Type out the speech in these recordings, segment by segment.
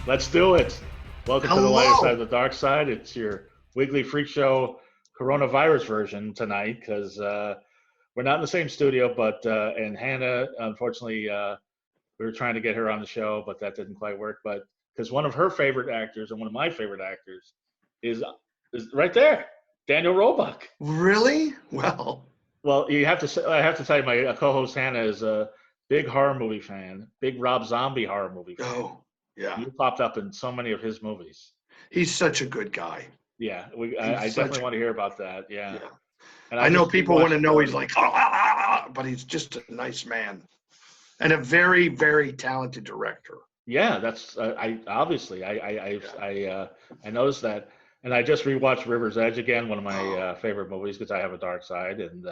Let's do it. Welcome to the lighter Hello. side of the dark side. It's your weekly freak show coronavirus version tonight because we're not in the same studio, but and Hannah, unfortunately, we were trying to get her on the show, but that didn't quite work. But because one of her favorite actors and one of my favorite actors is right there, Daniel Roebuck. Really? Well, you have to. I have to tell you, my co-host Hannah is a big horror movie fan, big Rob Zombie horror movie fan. oh, yeah. You popped up in so many of his movies. He's such a good guy. Yeah, I definitely want to hear about that. Yeah. Yeah. And I know just people want to rewatched, know he's like, but he's just a nice man and a very, very talented director. Yeah, that's I obviously I noticed that, and I just rewatched River's Edge again, one of my favorite movies because I have a dark side. And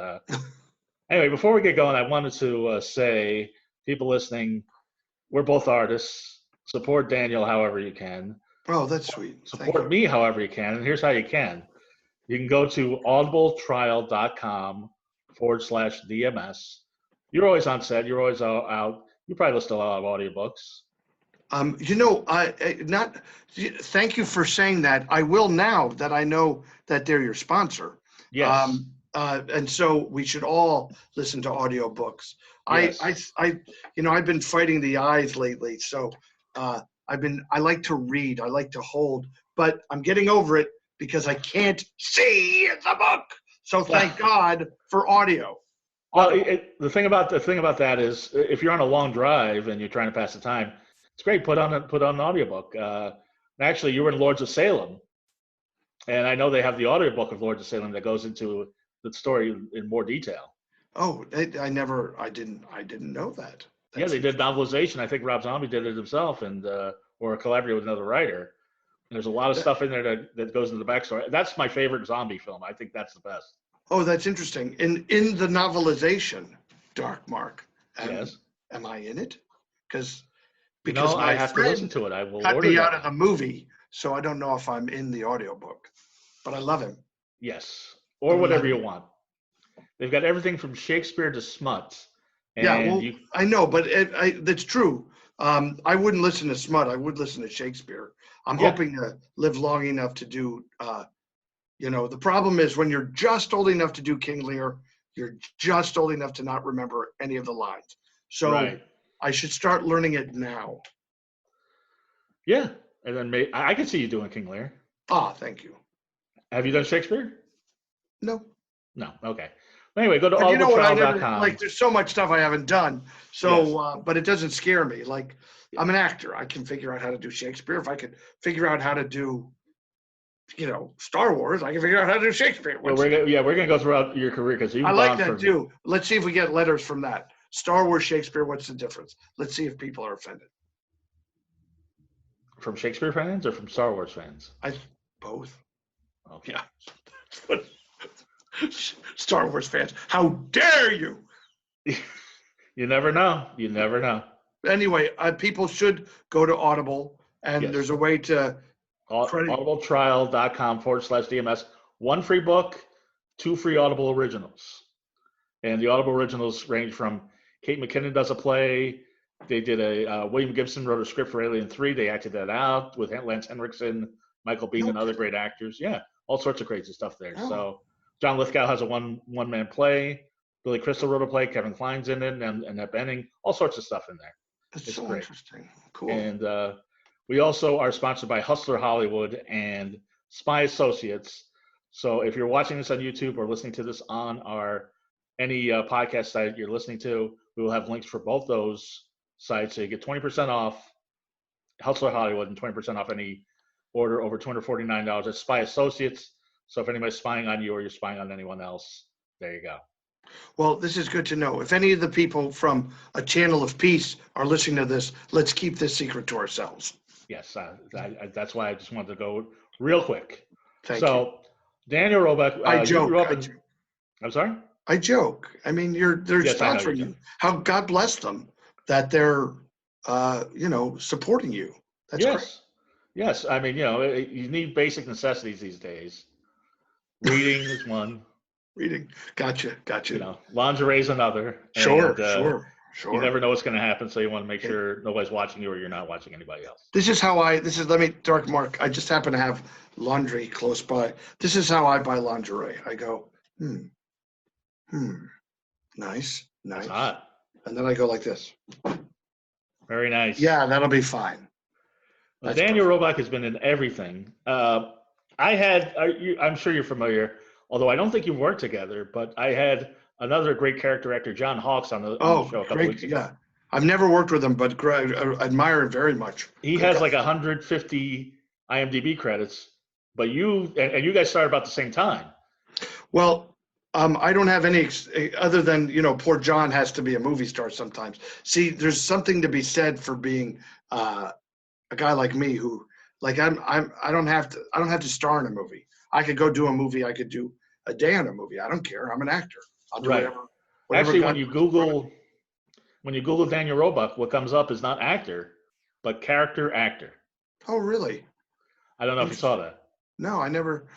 anyway, before we get going, I wanted to say, people listening, we're both artists. Support Daniel however you can. Oh, that's sweet. Support me however you can, and here's how you can. You can go to audibletrial.com/DMS. You're always on set. You're always out. You probably listen to a lot of audiobooks. Thank you for saying that. I will now that I know that they're your sponsor. Yes. And so we should all listen to audiobooks. Yes. I've been fighting the eyes lately. So I like to read, I like to hold, but I'm getting over it because I can't see the book. So thank God for audio. Well, the thing about that is, if you're on a long drive and you're trying to pass the time, it's great. Put on an audiobook. Actually, you were in Lords of Salem, and I know they have the audiobook of Lords of Salem that goes into the story in more detail. Oh, I didn't know that. Yeah, they did novelization. I think Rob Zombie did it himself, and or collaborated with another writer. And there's a lot of stuff in there that goes into the backstory. That's my favorite zombie film. I think that's the best. Oh, that's interesting. In the novelization, Dark Mark. Yes. Am I in it? Because I have to listen to it. I will cut order me that. out of the movie, so I don't know if I'm in the audiobook. But I love him. Yes, or whatever you want. They've got everything from Shakespeare to smut. I know, but that's true. I wouldn't listen to smut. I would listen to Shakespeare. I'm hoping to live long enough to do, the problem is when you're just old enough to do King Lear, you're just old enough to not remember any of the lines. So right. I should start learning it now. Yeah, and then I can see you doing King Lear. Thank you. Have you done Shakespeare? No. No, okay. Anyway, go to audibletrial.com. You know what? There's so much stuff I haven't done. So, but it doesn't scare me. Like, I'm an actor. I can figure out how to do Shakespeare. If I could figure out how to do, Star Wars, I can figure out how to do Shakespeare. Well, we're gonna go throughout your career because I like that too. Let's see if we get letters from that. Star Wars, Shakespeare. What's the difference? Let's see if people are offended. From Shakespeare fans or from Star Wars fans? Both. Okay. Yeah. Star Wars fans, how dare you? You never know. You never know. Anyway, people should go to Audible, and there's a way to audibletrial.com/DMS. 1 free book, 2 free Audible originals. And the Audible originals range from Kate McKinnon does a play. They did William Gibson wrote a script for Alien 3. They acted that out with Lance Henriksen, Michael Biehn, and other great actors. Yeah, all sorts of crazy stuff there. Oh. So John Lithgow has a one-man play. Billy Crystal wrote a play. Kevin Kline's in it, and Annette Bening. All sorts of stuff in there. It's so great. Interesting. Cool. And we also are sponsored by Hustler Hollywood and Spy Associates. So if you're watching this on YouTube or listening to this on any podcast site you're listening to, we will have links for both those sites. So you get 20% off Hustler Hollywood and 20% off any order over $249 at Spy Associates. So if anybody's spying on you or you're spying on anyone else, there you go. Well, this is good to know. If any of the people from A Channel of Peace are listening to this, let's keep this secret to ourselves. Yes, that's why I just wanted to go real quick. Thank you. Daniel Roebuck, I joke. I'm sorry? I joke. I mean, they're sponsoring you. How God bless them that they're, supporting you. That's great. Yes. I mean, you need basic necessities these days. Reading is one. Reading. Gotcha. Lingerie is another. Sure. Sure. You never know what's going to happen, so you want to make sure nobody's watching you or you're not watching anybody else. Let me, Dark Mark, I just happen to have laundry close by. This is how I buy lingerie. I go, nice. It's hot. And then I go like this. Very nice. Yeah, that'll be fine. Well, Daniel Roebuck has been in everything. I'm sure you're familiar, although I don't think you've worked together, but I had another great character actor, John Hawkes, on the show a couple weeks ago. Yeah. I've never worked with him, but I admire him very much. He has like 150 IMDb credits, but you guys started about the same time. Well, I don't have any other than, poor John has to be a movie star sometimes. See, there's something to be said for being a guy like me who, like, I don't have to star in a movie. I could go do a movie. I could do a day on a movie. I don't care. I'm an actor. I'll do whatever. Actually, when you Google Daniel Roebuck, what comes up is not actor, but character actor. Oh, really? I don't know if you saw that. No, I never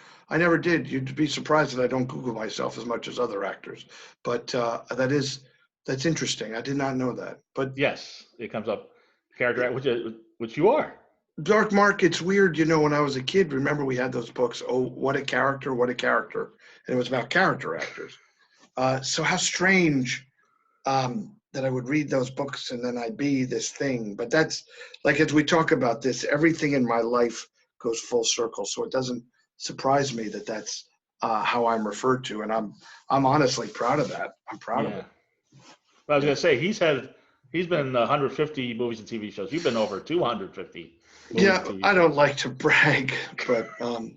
did. You'd be surprised that I don't Google myself as much as other actors. But that's interesting. I did not know that. But yes, it comes up character actor, which you are. Dark Mark, it's weird. When I was a kid, remember we had those books. Oh, what a character! What a character! And it was about character actors. So how strange that I would read those books and then I'd be this thing. But that's like, as we talk about this, everything in my life goes full circle. So it doesn't surprise me that that's how I'm referred to. And I'm honestly proud of that. I'm proud of it. Well, I was going to say, he's been 150 movies and TV shows. You've been over 250. Yeah, I don't like to brag, but do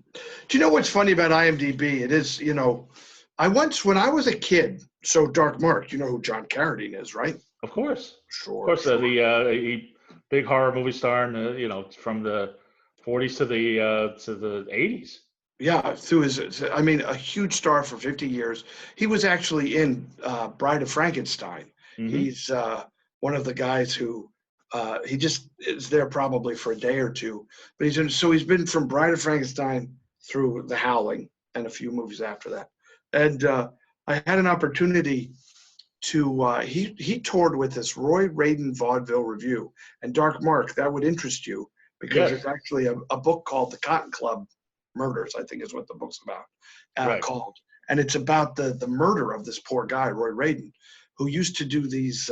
you know what's funny about IMDb? It is, when I was a kid, so Dark Mark, you know who John Carradine is, right? Of course. Sure. Of course, the big horror movie star, from the 40s to the 80s. Yeah, a huge star for 50 years. He was actually in Bride of Frankenstein. Mm-hmm. He's one of the guys who he just is there probably for a day or two. But he's been from Bride of Frankenstein through The Howling and a few movies after that. And I had an opportunity to he toured with this Roy Radin vaudeville review. And Dark Mark, that would interest you because There's actually a book called The Cotton Club Murders, I think is what the book's about, called. And it's about the murder of this poor guy, Roy Radin, who used to do these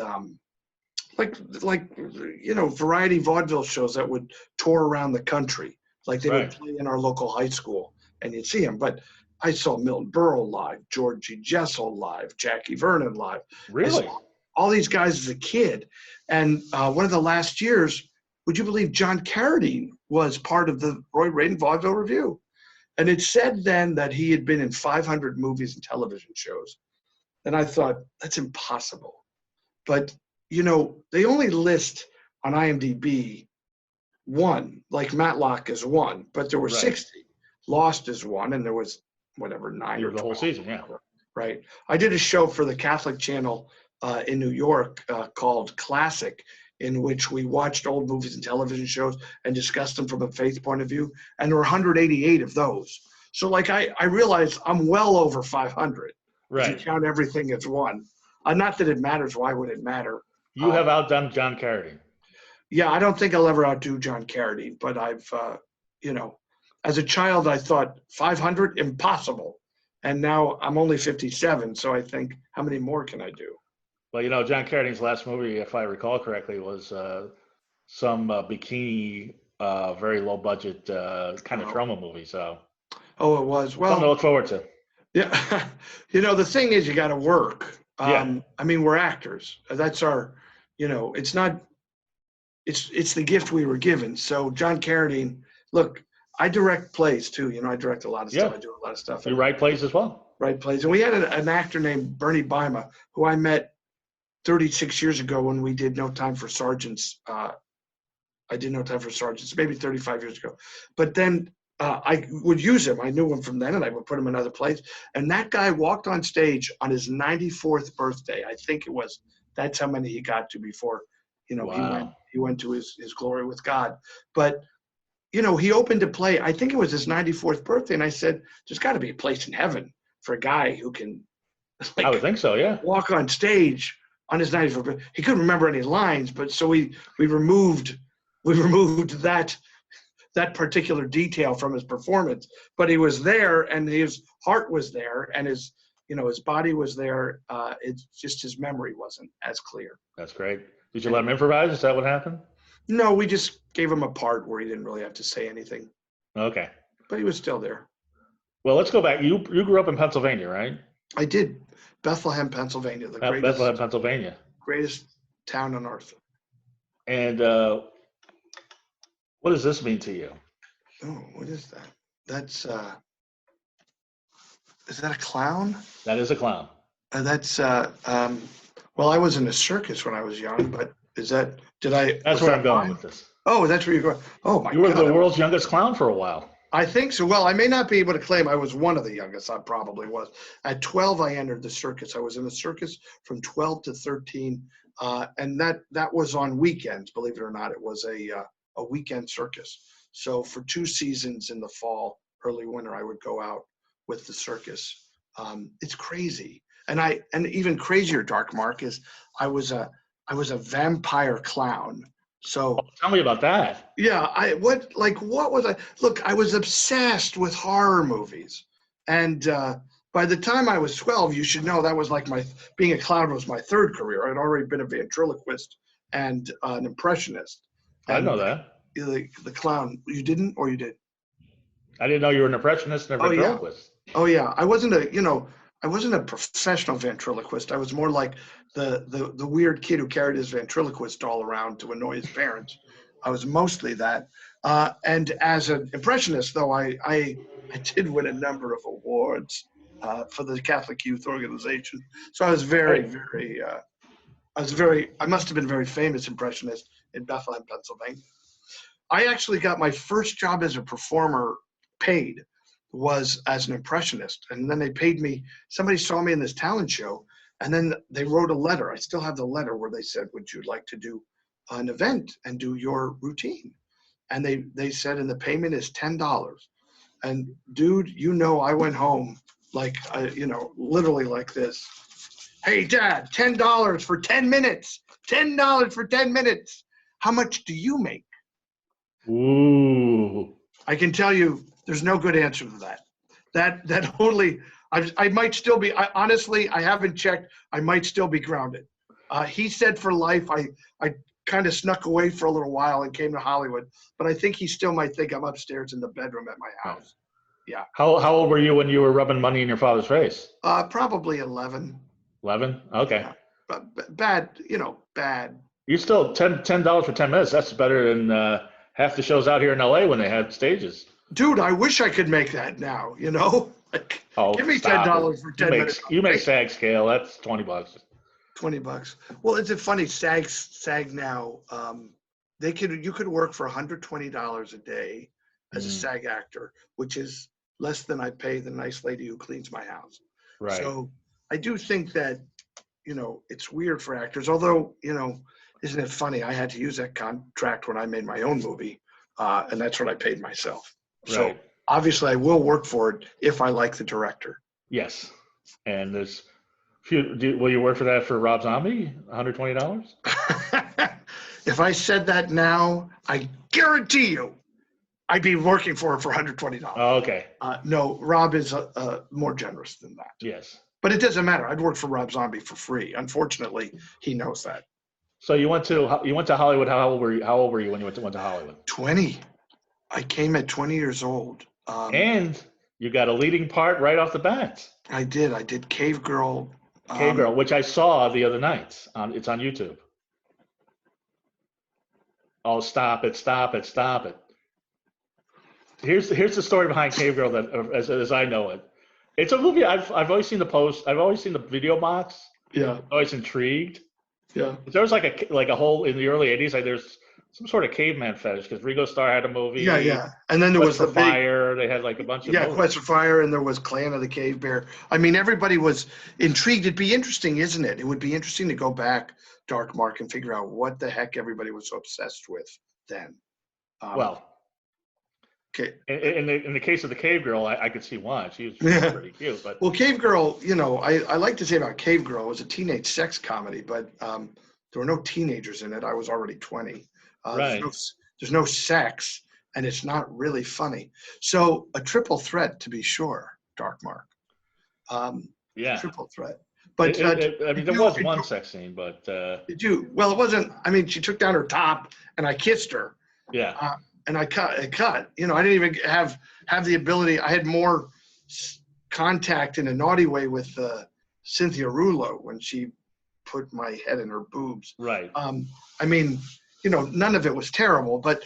variety vaudeville shows that would tour around the country. Like they would play in our local high school and you'd see him. But I saw Milton Berle live, Georgie Jessel live, Jackie Vernon live. Really? All these guys as a kid. And one of the last years, would you believe John Carradine was part of the Roy Radin Vaudeville Review? And it said then that he had been in 500 movies and television shows. And I thought, that's impossible. But, they only list on IMDb one, like Matlock is one, but there were 60. Lost is one, and there was, 9 or 12. The whole season, yeah. Right. I did a show for the Catholic Channel in New York called Classic, in which we watched old movies and television shows and discussed them from a faith point of view. And there were 188 of those. So I realized I'm well over 500. Right. If you count everything as one. Not that it matters. Why would it matter? You have outdone John Carradine. Yeah, I don't think I'll ever outdo John Carradine, but I've, as a child, I thought 500, impossible. And now I'm only 57. So I think, how many more can I do? Well, John Carradine's last movie, if I recall correctly, was some bikini, very low budget kind of trauma movie. So. Oh, it was. Well, something to look forward to. Yeah. The thing is, you got to work. We're actors. That's our, it's not, it's the gift we were given. So John Carradine, look, I direct plays too. I direct a lot of stuff. I do a lot of stuff. You write plays as well. Write plays. And we had an actor named Bernie Bima, who I met 36 years ago when we did No Time for Sergeants. I did No Time for Sergeants, maybe 35 years ago. But then I would use him. I knew him from then, and I would put him in other plays. And that guy walked on stage on his 94th birthday. I think it was. That's how many he got to before, wow. he went to his glory with God. But, he opened a play. I think it was his 94th birthday. And I said, there's got to be a place in heaven for a guy who can, I would think so, yeah. walk on stage on his 95th. He couldn't remember any lines, but so we removed that particular detail from his performance. But he was there, and his heart was there, and his body was there. It's just his memory wasn't as clear. That's great. Did you let him improvise? Is that what happened? No, we just gave him a part where he didn't really have to say anything. Okay. But he was still there. Well, let's go back. You grew up in Pennsylvania, right? I did. Bethlehem, Pennsylvania, Bethlehem, Pennsylvania. Greatest town on earth. And what does this mean to you? Oh, what is that? That's is that a clown? That is a clown. Well, I was in a circus when I was young, but That's where I'm going with this. Oh, that's where you're going. Oh my God. You were the world's youngest clown for a while. I think so. Well, I may not be able to claim I was one of the youngest. I probably was. At 12, I entered the circus. I was in the circus from 12 to 13, and that was on weekends. Believe it or not, it was a weekend circus. So for 2 seasons in the fall, early winter, I would go out with the circus. It's crazy, and even crazier, Dark Mark, is I was a vampire clown. So tell me about that. Yeah, what was I? Look, I was obsessed with horror movies, and by the time I was 12, you should know that was like being a clown was my 3rd career. I'd already been a ventriloquist and an impressionist. I know that. The clown, you didn't, or you did? I didn't know you were an impressionist and a ventriloquist. Oh yeah, I wasn't a professional ventriloquist. I was more like the weird kid who carried his ventriloquist all around to annoy his parents. I was mostly that. And as an impressionist, though, I did win a number of awards for the Catholic Youth Organization. So I was I must have been a very famous impressionist in Bethlehem, Pennsylvania. I actually got my first job as a performer paid was as an impressionist. And then they paid me, somebody saw me in this talent show, and then they wrote a letter. I still have the letter where they said, would you like to do an event and do your routine? And they said, and the payment is $10. And dude, I went home like, literally like this. Hey Dad, $10 for 10 minutes, $10 for 10 minutes. How much do you make? Ooh. I can tell you, there's no good answer to that. That only, I might still be, honestly, I haven't checked. I might still be grounded. He said for life. I kind of snuck away for a little while and came to Hollywood, but I think he still might think I'm upstairs in the bedroom at my house. Yeah. How old were you when you were rubbing money in your father's face? Probably 11. 11? Okay. Yeah. Bad, bad. You still $10 for 10 minutes. That's better than half the shows out here in LA when they had stages. Dude, I wish I could make that now, Like, give me $10 for 10 minutes. You make SAG scale. That's $20. $20. Well, it's a funny SAG now. You could work for $120 a day as a SAG actor, which is less than I pay the nice lady who cleans my house. Right. So I do think that, it's weird for actors, although, isn't it funny? I had to use that contract when I made my own movie, and that's what I paid myself. So right. Obviously I will work for it if I like the director. Yes. And will you work for that for Rob Zombie? $120? If I said that now, I guarantee you I'd be working for it for $120. Oh, okay. No, Rob is more generous than that. Yes. But it doesn't matter. I'd work for Rob Zombie for free. Unfortunately, he knows that. So you went to Hollywood. How old were you when you went to Hollywood? 20. I came at 20 years old. And you got a leading part right off the bat. I did Cave Girl. Cave Girl, which I saw the other night. It's on YouTube. Oh, stop it. Here's the story behind Cave Girl that, as I know it. It's a movie I've always seen the post. I've always seen the video box. Yeah. Always intrigued. Yeah. There was like a whole in the early '80s. Like there's some sort of caveman fetish because Ringo Starr had a movie. Yeah. And then there was the Fire. They had like a bunch of movies. Quest for Fire, and there was Clan of the Cave Bear. I mean, everybody was intrigued. It'd be interesting, isn't it? It would be interesting to go back, Dark Mark, and figure out what the heck everybody was so obsessed with then. Well, Okay. In the case of the cave girl, I could see why. She was pretty cute. But well, Cave Girl, I like to say about Cave Girl, it was a teenage sex comedy, but there were no teenagers in it. I was already 20. right. There's no sex, and it's not really funny. So a triple threat, to be sure, Dark Mark. Yeah. Triple threat. But I mean, there was one sex scene, but did you? Well, it wasn't. I mean, she took down her top, and I kissed her. yeah. And I cut. I didn't even have the ability. I had more contact in a naughty way with Cynthia Rulo when she put my head in her boobs. Right. I mean, none of it was terrible, but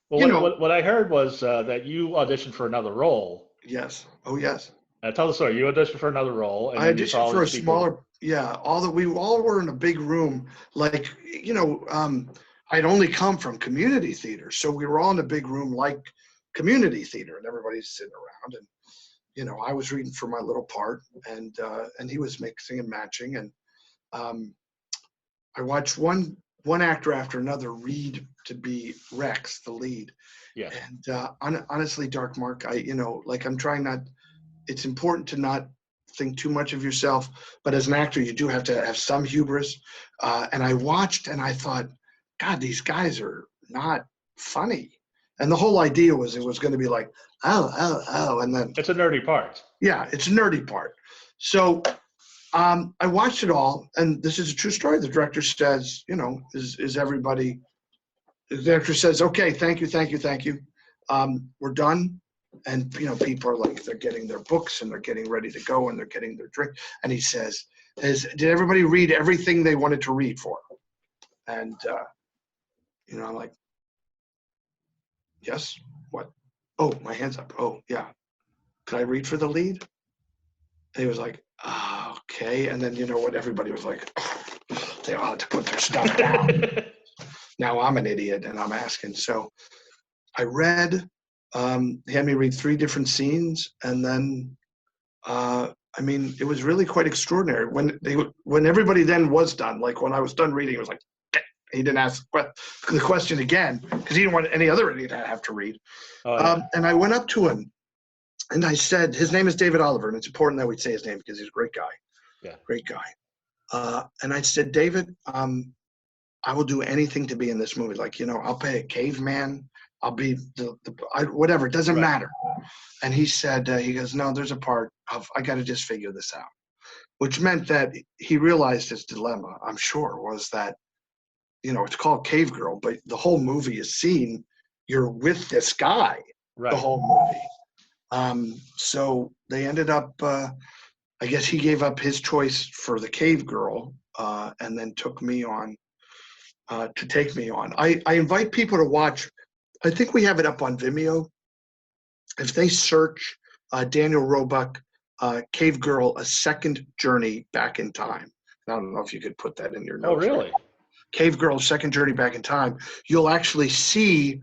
what I heard was that you auditioned for another role. Yes. Oh, yes. Tell the story. You auditioned for another role, and I auditioned for a smaller. Yeah, we all were in a big room. Like, I'd only come from community theater, so we were all in a big room like community theater, and everybody's sitting around, and I was reading for my little part, and he was mixing and matching, and I watched one actor after another read to be Rex, the lead. Yeah. And honestly, Dark Mark, I'm trying not. It's important to not think too much of yourself, but as an actor, you do have to have some hubris. And I watched, and I thought, God, these guys are not funny. And the whole idea was it was going to be like, oh, and then it's a nerdy part. Yeah, it's a nerdy part. So I watched it all, and this is a true story. The director says, is everybody? The director says, okay, thank you. We're done. And people are like, they're getting their books and they're getting ready to go and they're getting their drink. And he says, did everybody read everything they wanted to read for? And I'm like, yes. What? Oh, my hand's up. Oh, yeah. Could I read for the lead? And he was like, okay. And then what? Everybody was like, they all had to put their stuff down. Now I'm an idiot and I'm asking. So I read. He had me read 3 different scenes, and then it was really quite extraordinary. When everybody then was done, like when I was done reading, it was like, he didn't ask the question again because he didn't want any other idiot to have to read. Oh, yeah. And I went up to him and I said, his name is David Oliver, and it's important that we say his name because he's a great guy. Yeah. Great guy. And I said, David, I will do anything to be in this movie. Like, I'll play a caveman. I'll be whatever. It doesn't matter. And he said, he goes, no, there's a part of, I got to just figure this out, which meant that he realized his dilemma, I'm sure, was that, it's called Cave Girl, but the whole movie is seen, you're with this guy, the whole movie. So they ended up, I guess he gave up his choice for the Cave Girl and then took me on to take me on. I invite people to watch. I think we have it up on Vimeo. If they search Daniel Roebuck, Cave Girl, A Second Journey Back in Time. I don't know if you could put that in your notes. Oh, really? Cave Girl, Second Journey Back in Time. You'll actually see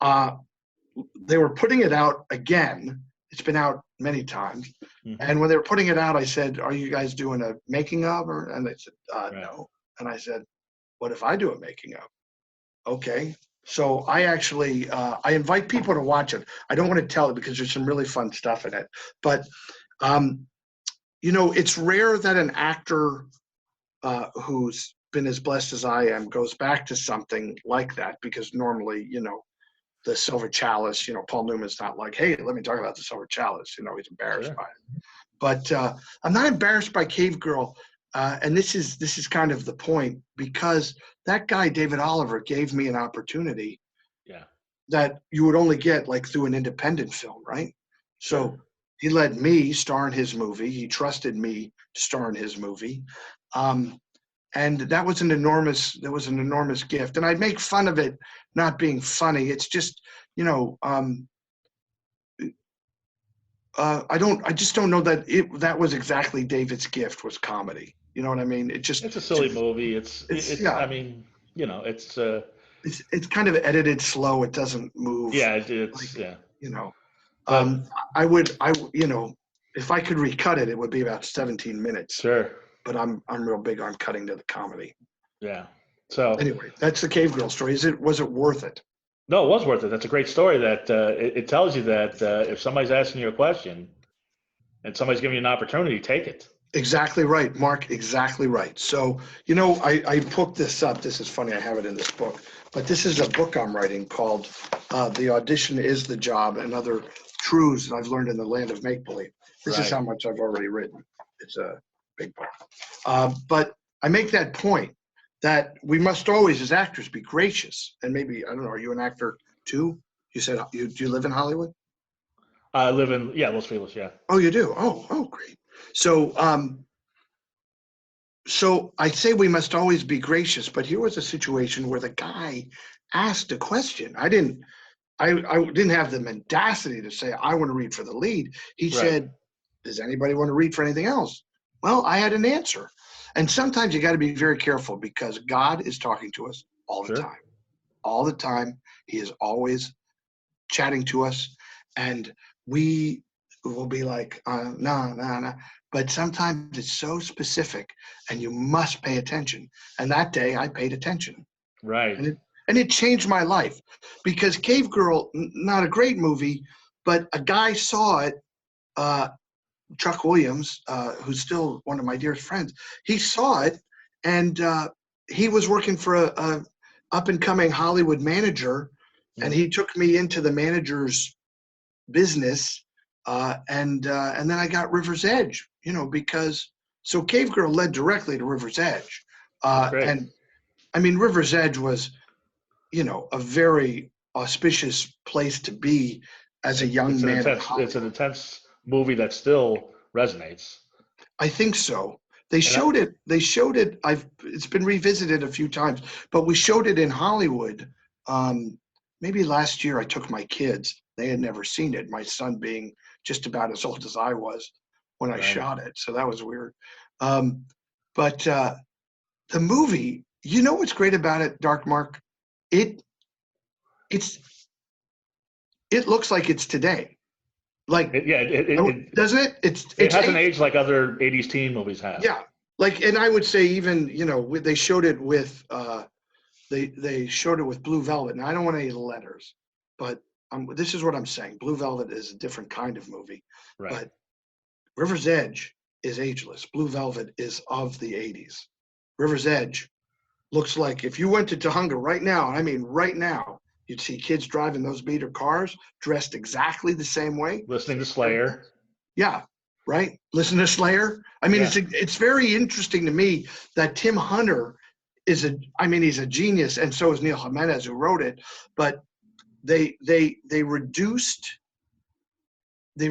they were putting it out again. It's been out many times. Mm-hmm. And when they were putting it out, I said, are you guys doing a making of? And they said, no. And I said, what if I do a making of? Okay. So I actually, I invite people to watch it. I don't want to tell it because there's some really fun stuff in it. But, it's rare that an actor who's been as blessed as I am goes back to something like that because normally, the Silver Chalice, Paul Newman's not like, hey, let me talk about the Silver Chalice. He's embarrassed by it. But I'm not embarrassed by Cave Girl. And this is kind of the point because that guy, David Oliver, gave me an opportunity that you would only get like through an independent film, right? So he let me star in his movie. He trusted me to star in his movie. And that was an enormous gift. And I'd make fun of it not being funny. It's just, I just don't know that that was exactly David's gift was comedy. You know what I mean? It's a silly movie. It's I mean, it's kind of edited slow. It doesn't move. Yeah, if I could recut it, it would be about 17 minutes. Sure. But I'm real big on cutting to the comedy. Yeah. So anyway, that's the Cave Girl story. Was it worth it? No, it was worth it. That's a great story. That it tells you that if somebody's asking you a question and somebody's giving you an opportunity, take it. Exactly right, Mark. Exactly right. So, I booked this up. This is funny. I have it in this book, but this is a book I'm writing called "The Audition Is the Job and Other Truths I've Learned in the Land of Make Believe." This is Right. how much I've already written. It's a big book, but I make that point that we must always, as actors, be gracious. And maybe I don't know. Are you an actor too? You said do you live in Hollywood? I live in Los Feliz. Yeah. Oh, you do. Oh, great. So, so I say we must always be gracious, but here was a situation where the guy asked a question. I didn't have the mendacity to say, I want to read for the lead. He Right. said, does anybody want to read for anything else? Well, I had an answer. And sometimes you got to be very careful because God is talking to us all the Sure. time. All the time. He is always chatting to us. And we will be like, no. But sometimes it's so specific and you must pay attention. And that day I paid attention. Right. And it changed my life because Cave Girl, not a great movie, but a guy saw it, Chuck Williams, who's still one of my dearest friends, he saw it and he was working for a up and coming Hollywood manager. And he took me into the manager's business, and then I got River's Edge, because so Cave Girl led directly to River's Edge, and I mean River's Edge was, a very auspicious place to be as a young man. It's an intense movie that still resonates. I think so. They showed it. It's been revisited a few times, but we showed it in Hollywood. Maybe last year I took my kids. They had never seen it, my son being just about as old as I was when I shot it. So that was weird. But the movie, what's great about it, Dark Mark? It looks like it's today. Like, doesn't it? It hasn't aged like other 80s teen movies have. Yeah. Like, and I would say even, they showed it with, they showed it with Blue Velvet. Now, I don't want any letters, but this is what I'm saying. Blue Velvet is a different kind of movie. Right. But River's Edge is ageless. Blue Velvet is of the 80s. River's Edge looks like if you went to Tujunga right now, and I mean right now, you'd see kids driving those beater cars dressed exactly the same way. Listening to Slayer. Yeah, right? Listen to Slayer. I mean, it's very interesting to me that Tim Hunter he's a genius, and so is Neil Jimenez who wrote it. But they reduced the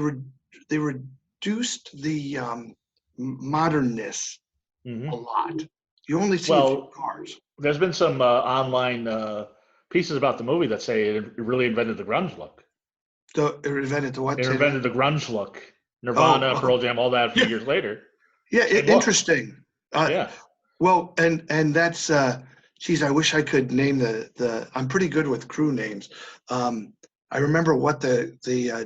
modernness a lot. You only see a few cars. There's been some online pieces about the movie that say it really invented the grunge look. It invented the what? It invented the grunge look. Nirvana, Pearl Jam, all that a few years later. Yeah, interesting. Yeah. Well, and that's geez, I wish I could name the. I'm pretty good with crew names. I remember what the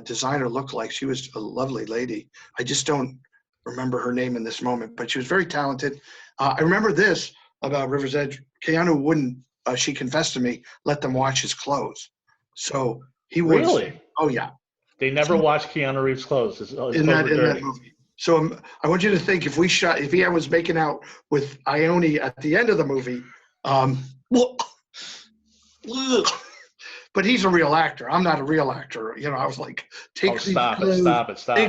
designer looked like. She was a lovely lady. I just don't remember her name in this moment, but she was very talented. I remember this about River's Edge. Keanu wouldn't. She confessed to me, let them wash his clothes. So he was. Really? Oh yeah. They never watched Keanu Reeves' clothes. His clothes in that movie. So I want you to think if he was making out with Ione at the end of the movie, but he's a real actor. I'm not a real actor. I was like, take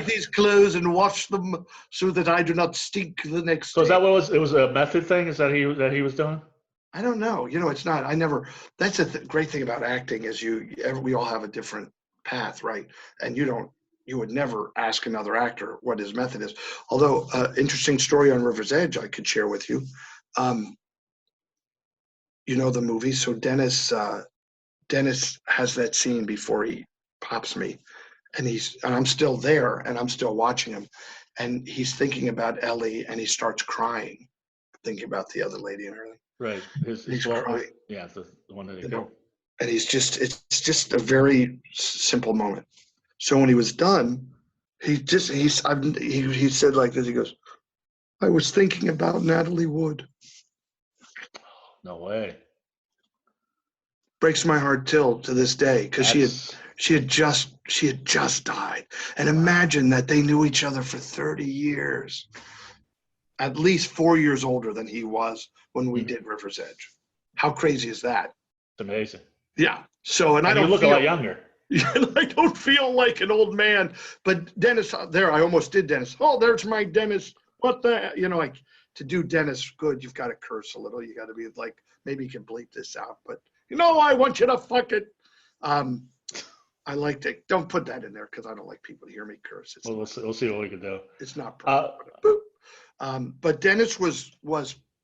these clothes and wash them so that I do not stink the next day. So is that what it was a method thing? Is that he was doing? I don't know. It's not. That's a great thing about acting is we all have a different path, right? And you would never ask another actor what his method is. Although, interesting story on River's Edge I could share with you. The movie. So Dennis has that scene before he pops me, and I'm still there, and I'm still watching him, and he's thinking about Ellie, and he starts crying, thinking about the other lady and everything. Right. He's crying. Yeah, the one that he killed. And it's just a very simple moment. So when he was done, he said like this. He goes, "I was thinking about Natalie Wood." No way. breaks my heart till to this day, because she had just died. And imagine that they knew each other for 30 years, at least 4 years older than he was when we did River's Edge. How crazy is that? It's amazing. Yeah. So, and I don't you look a lot younger. I don't feel like an old man. But Dennis, there, I almost did Dennis. Oh, there's my Dennis. What the, like, to do Dennis good, you've got to curse a little. You got to be like, maybe you can bleep this out, but I want you to fuck it. I like to, don't put that in there because I don't like people to hear me curse. We'll see what we can do. It's not perfect. But Dennis was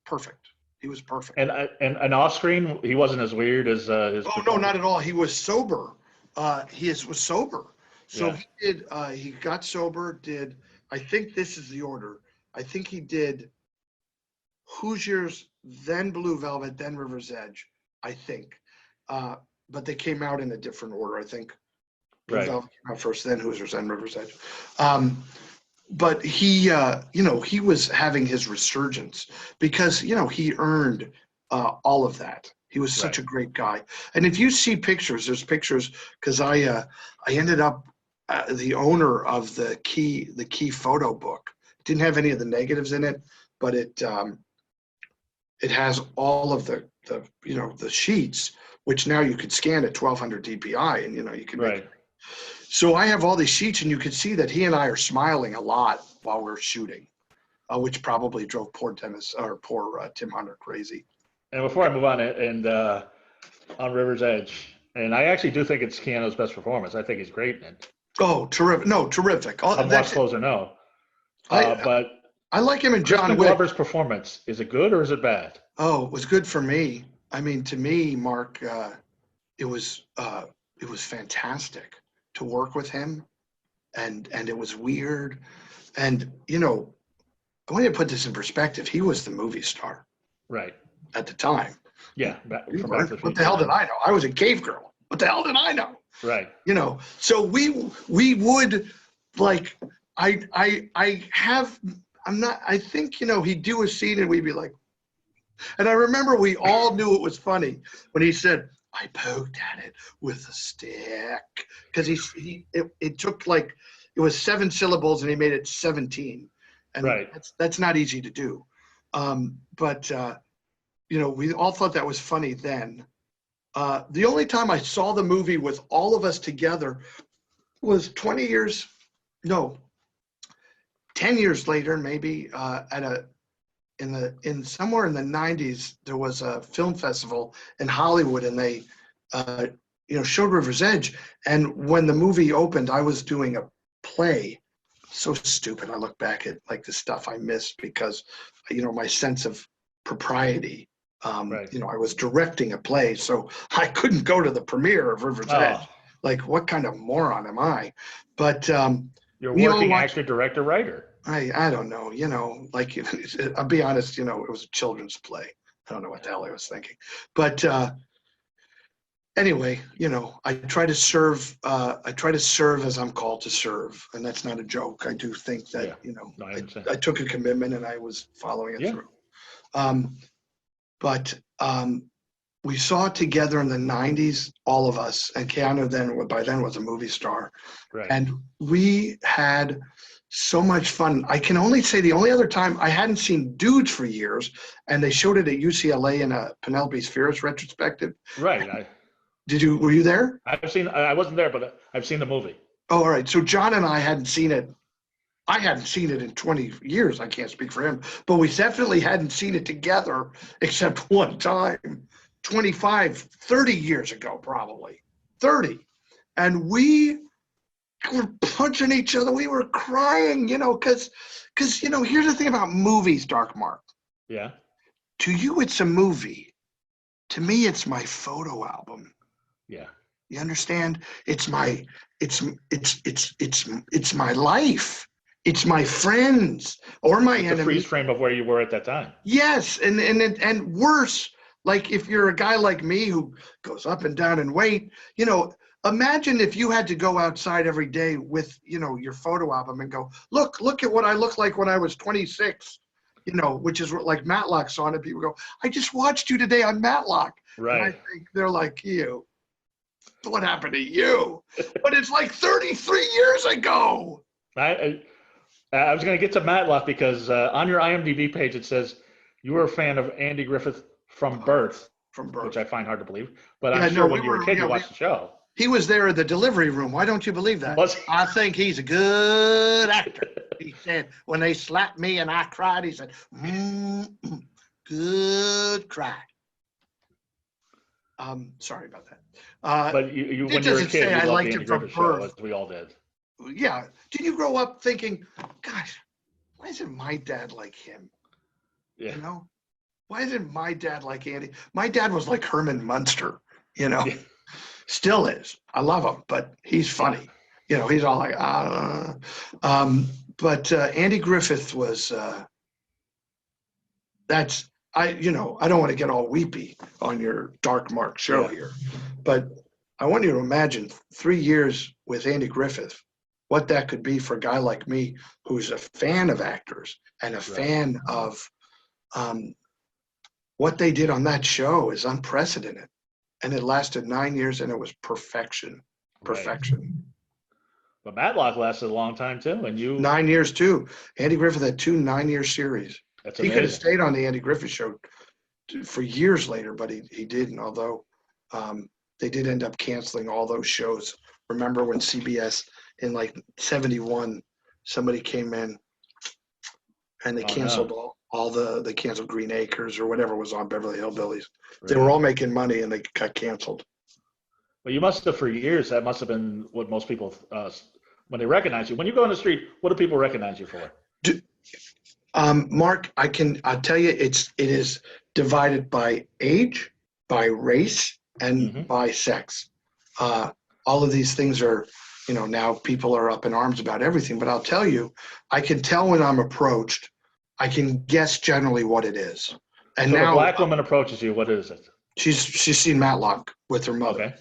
perfect. He was perfect. And off screen, he wasn't as weird as his. Oh no, not at all. He was sober. Was sober. So he got sober. I think this is the order. I think he did Hoosiers, then Blue Velvet, then River's Edge. I think, but they came out in a different order. I think Blue Velvet came out first, then Hoosiers, then River's Edge. But he, he was having his resurgence because, he earned all of that. He was such a great guy. And if you see pictures, there's pictures, because I ended up the owner of the key photo book. It didn't have any of the negatives in it, but it has all of the sheets, which now you could scan at 1200 DPI, and you can make it. So I have all these sheets, and you can see that he and I are smiling a lot while we're shooting, which probably drove poor Tim Hunter crazy. And before I move on, on River's Edge, and I actually do think it's Keanu's best performance. I think he's great in it. Oh, terrific! No, terrific. I've watched Closer No, but I like him in John Crispin Wick. Glover's performance. Is it good or is it bad? Oh, it was good for me. I mean, to me, Mark, it was fantastic to work with him, and it was weird, and I want to put this in perspective. He was the movie star, right, at the time. Yeah. What the hell did I know? I was a cave girl. What the hell did I know? Right. So we would like. I think he'd do a scene and we'd be like, and I remember we all knew it was funny when he said, I poked at it with a stick, because it took like, it was 7 syllables and he made it 17, and that's not easy to do. But we all thought that was funny then. The only time I saw the movie with all of us together was 10 years later, maybe, in somewhere in the 90s, there was a film festival in Hollywood, and they showed River's Edge. And when the movie opened, I was doing a play. So stupid. I look back at like the stuff I missed because my sense of propriety. I was directing a play, so I couldn't go to the premiere of River's Edge. Like, what kind of moron am I? But you're working actor, director, writer. I don't know, like, I'll be honest, it was a children's play. I don't know what the hell I was thinking. But anyway, I try to serve as I'm called to serve. And that's not a joke. I do think that, I took a commitment and I was following it through. But we saw it together in the 90s, all of us, and Keanu by then was a movie star. Right. And we had so much fun. I can only say the only other time I hadn't seen Dudes for years, and they showed it at UCLA in a Penelope Spheres retrospective. Right. Were you there? I wasn't there, but I've seen the movie. Oh, all right. So John and I hadn't seen it. I hadn't seen it in 20 years. I can't speak for him, but we definitely hadn't seen it together except one time, 25, 30 years ago, probably 30. And we were punching each other. We were crying, because here's the thing about movies, Dark Mark. Yeah. To you, it's a movie. To me, it's my photo album. Yeah. You understand? It's my life. It's my friends or my enemies. The freeze frame of where you were at that time. Yes, and worse, like if you're a guy like me who goes up and down in weight, imagine if you had to go outside every day with, your photo album and go, look at what I looked like when I was 26. you know, which is what, like Matlock's on it. People go, I just watched you today on Matlock. Right. And I think they're like, you. What happened to you? But it's like 33 years ago. I was going to get to Matlock because on your IMDb page it says you were a fan of Andy Griffith from birth. From birth. Which I find hard to believe. But I'm sure when you were a kid, you watched the show. He was there in the delivery room. Why don't you believe that? I think he's a good actor. He said, when they slapped me and I cried, he said, good cry. Sorry about that. But you when you were a kid, you loved the Andy Griffith show, as we all did. Yeah. Did you grow up thinking, gosh, why isn't my dad like him? Yeah. You know? Why isn't my dad like Andy? My dad was like Herman Munster, you know, still is. I love him, but he's funny. You know, he's all like, but Andy Griffith was, I don't want to get all weepy on your Dark Mark show here, but I want you to imagine 3 years with Andy Griffith, what that could be for a guy like me, who's a fan of actors and a fan of, what they did on that show is unprecedented. And it lasted 9 years and it was perfection. Perfection. Right. But Matlock lasted a long time too. And 9 years too. Andy Griffith had 2 9-year series. That's amazing. He could have stayed on the Andy Griffith show for years later, but he didn't. Although they did end up canceling all those shows. Remember when CBS in like 71, somebody came in and they canceled they canceled Green Acres or whatever was on Beverly Hillbillies. Right. They were all making money and they got canceled. Well, you must have, for years, that must have been what most people, when they recognize you. When you go on the street, what do people recognize you for? Mark, I'll tell you, it is divided by age, by race, and by sex. All of these things are, now people are up in arms about everything, but I'll tell you, I can tell when I'm approached. I can guess generally what it is. And so now a black woman approaches you. What is it? She's seen Matlock with her mother.